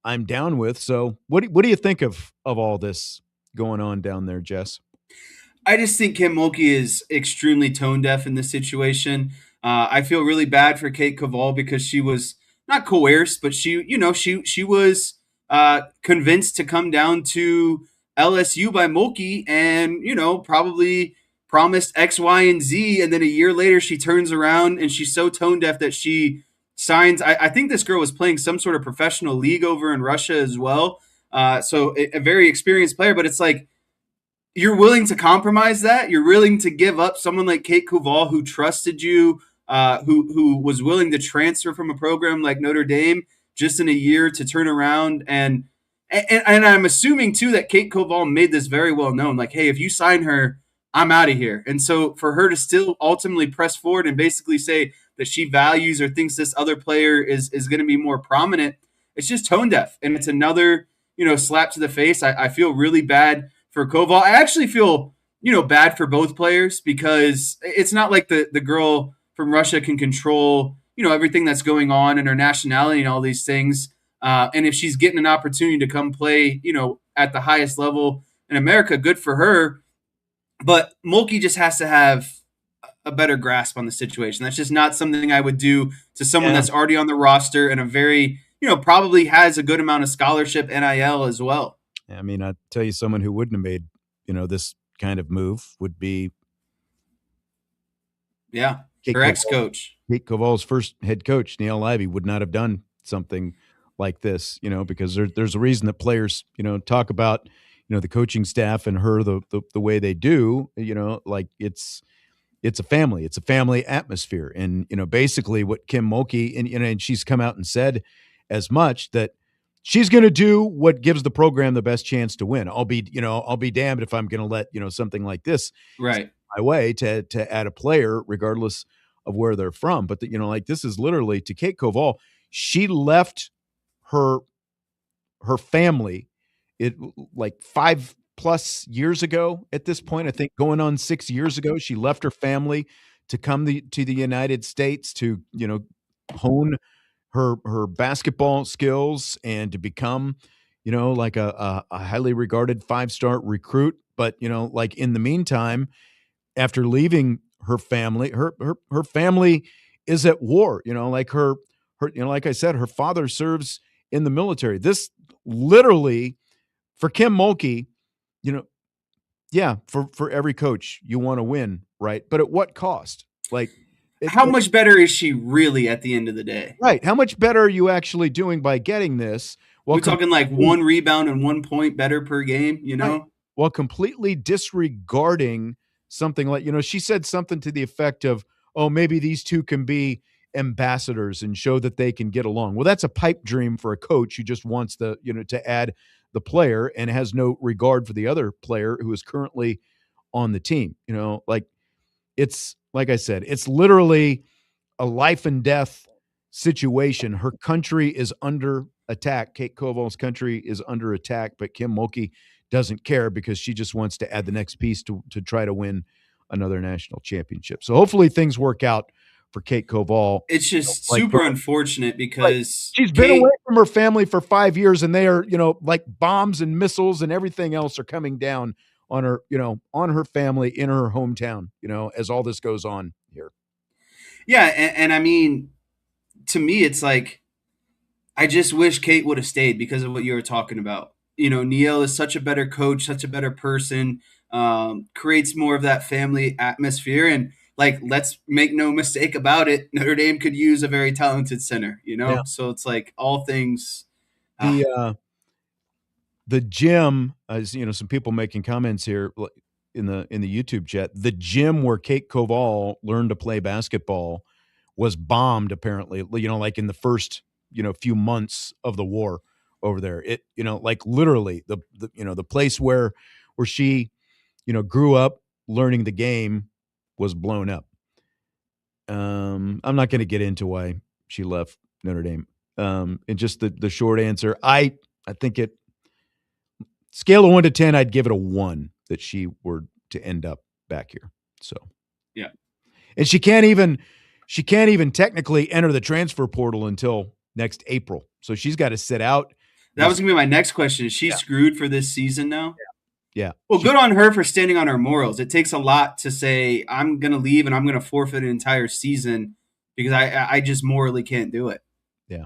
A: I'm down with. So what do you think of all this going on down there, Jess?
B: I just think Kim Mulkey is extremely tone deaf in this situation. I feel really bad for Kate Koval because she was not coerced, but she was convinced to come down to LSU by Mulkey, and probably promised X, Y, and Z, and then a year later she turns around and she's so tone deaf that she signs. I think this girl was playing some sort of professional league over in Russia as well. So a very experienced player, but it's like, you're willing to compromise that. You're willing to give up someone like Kate Koval, who trusted you, who was willing to transfer from a program like Notre Dame just in a year to turn around. And I'm assuming too that Kate Koval made this very well known. Like, hey, if you sign her, I'm out of here. And so for her to still ultimately press forward and basically say that she values or thinks this other player is going to be more prominent, it's just tone deaf. And it's another, slap to the face. I feel really bad for Koval. I actually feel, bad for both players, because it's not like the girl from Russia can control, everything that's going on and her nationality and all these things. And if she's getting an opportunity to come play, at the highest level in America, good for her. But Mulkey just has to have a better grasp on the situation. That's just not something I would do to someone that's already on the roster and a very, probably has a good amount of scholarship, NIL as well.
A: I mean, I'll tell you, someone who wouldn't have made, this kind of move would be
B: her ex-coach.
A: Kate Koval's first head coach, Neil Ivey, would not have done something like this, because there's a reason that players, talk about, the coaching staff and her the way they do, like it's a family atmosphere. And, basically what Kim Mulkey, and she's come out and said as much, that she's going to do what gives the program the best chance to win. I'll be damned if I'm going to let, something like this
B: right
A: my way to add a player regardless of where they're from. But this is literally, to Kate Koval, she left her family like 5+ years ago at this point. I think going on 6 years ago, she left her family to come to the United States to, hone her basketball skills and to become, like a highly regarded 5-star recruit. But, like in the meantime, after leaving her family, her family is at war, like her, like I said, her father serves in the military. This literally, for Kim Mulkey, for every coach, you want to win, right? But at what cost? Like,
B: how much better is she really at the end of the day?
A: Right. How much better are you actually doing by getting this?
B: We're talking like 1 rebound and 1 point better per game,
A: Right. While completely disregarding something like, she said something to the effect of, oh, maybe these two can be ambassadors and show that they can get along. Well, that's a pipe dream for a coach who just wants to add the player and has no regard for the other player who is currently on the team. Like, it's, like I said, it's literally a life and death situation. Her country is under attack. Kate Koval's country is under attack, but Kim Mulkey doesn't care because she just wants to add the next piece to try to win another national championship. So hopefully things work out for Kate Koval.
B: It's just super unfortunate because
A: she's been away from her family for 5 years, and they are, like bombs and missiles and everything else are coming down on her, on her family in her hometown, as all this goes on here.
B: Yeah, and I mean, to me, it's like I just wish Kate would have stayed because of what you were talking about. Neil is such a better coach, such a better person, creates more of that family atmosphere. And like, let's make no mistake about it, Notre Dame could use a very talented center,
A: Yeah.
B: So it's like all things.
A: The gym, as some people making comments here in the YouTube chat, the gym where Kate Koval learned to play basketball was bombed apparently, like in the first, few months of the war over there. It, like literally the place where she, grew up learning the game was blown up. I'm not going to get into why she left Notre Dame. And just the short answer, I think scale of 1 to 10, I'd give it a 1 that she were to end up back here. So,
B: yeah.
A: And she can't even technically enter the transfer portal until next April. So she's got to sit out.
B: That was going to be my next question. Is she screwed for this season now?
A: Yeah.
B: Well, good on her for standing on her morals. It takes a lot to say, I'm going to leave and I'm going to forfeit an entire season because I just morally can't do it.
A: Yeah.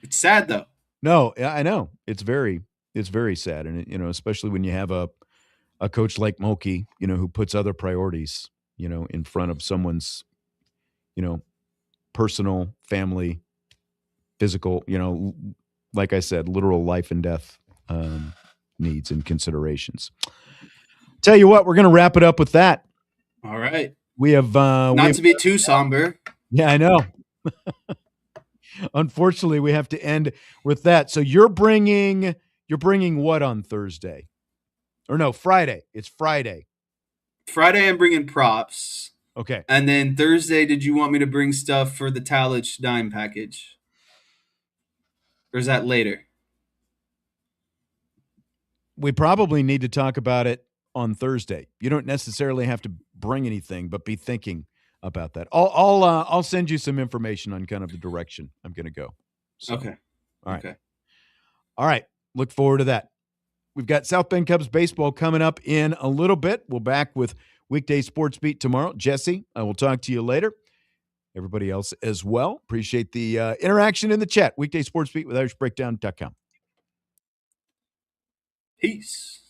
B: It's sad, though.
A: No, I know. It's very sad. And, especially when you have a coach like Mulkey, who puts other priorities, in front of someone's, personal, family, physical, like I said, literal life and death needs and considerations. Tell you what, we're going to wrap it up with that.
B: All right.
A: We have
B: not to be too somber.
A: Yeah, I know. Unfortunately, we have to end with that. So you're bringing what on Thursday? Or no, Friday. It's Friday.
B: Friday, I'm bringing props.
A: Okay.
B: And then Thursday, did you want me to bring stuff for the Talich dime package? Or is that later?
A: We probably need to talk about it on Thursday. You don't necessarily have to bring anything, but be thinking about that. I'll send you some information on kind of the direction I'm going to go. So,
B: okay.
A: All right.
B: Okay.
A: All right. Look forward to that. We've got South Bend Cubs baseball coming up in a little bit. We'll back with Weekday Sportsbeat tomorrow. Jesse, I will talk to you later. Everybody else as well. Appreciate the interaction in the chat. Weekday Sportsbeat with IrishBreakdown.com.
B: Peace.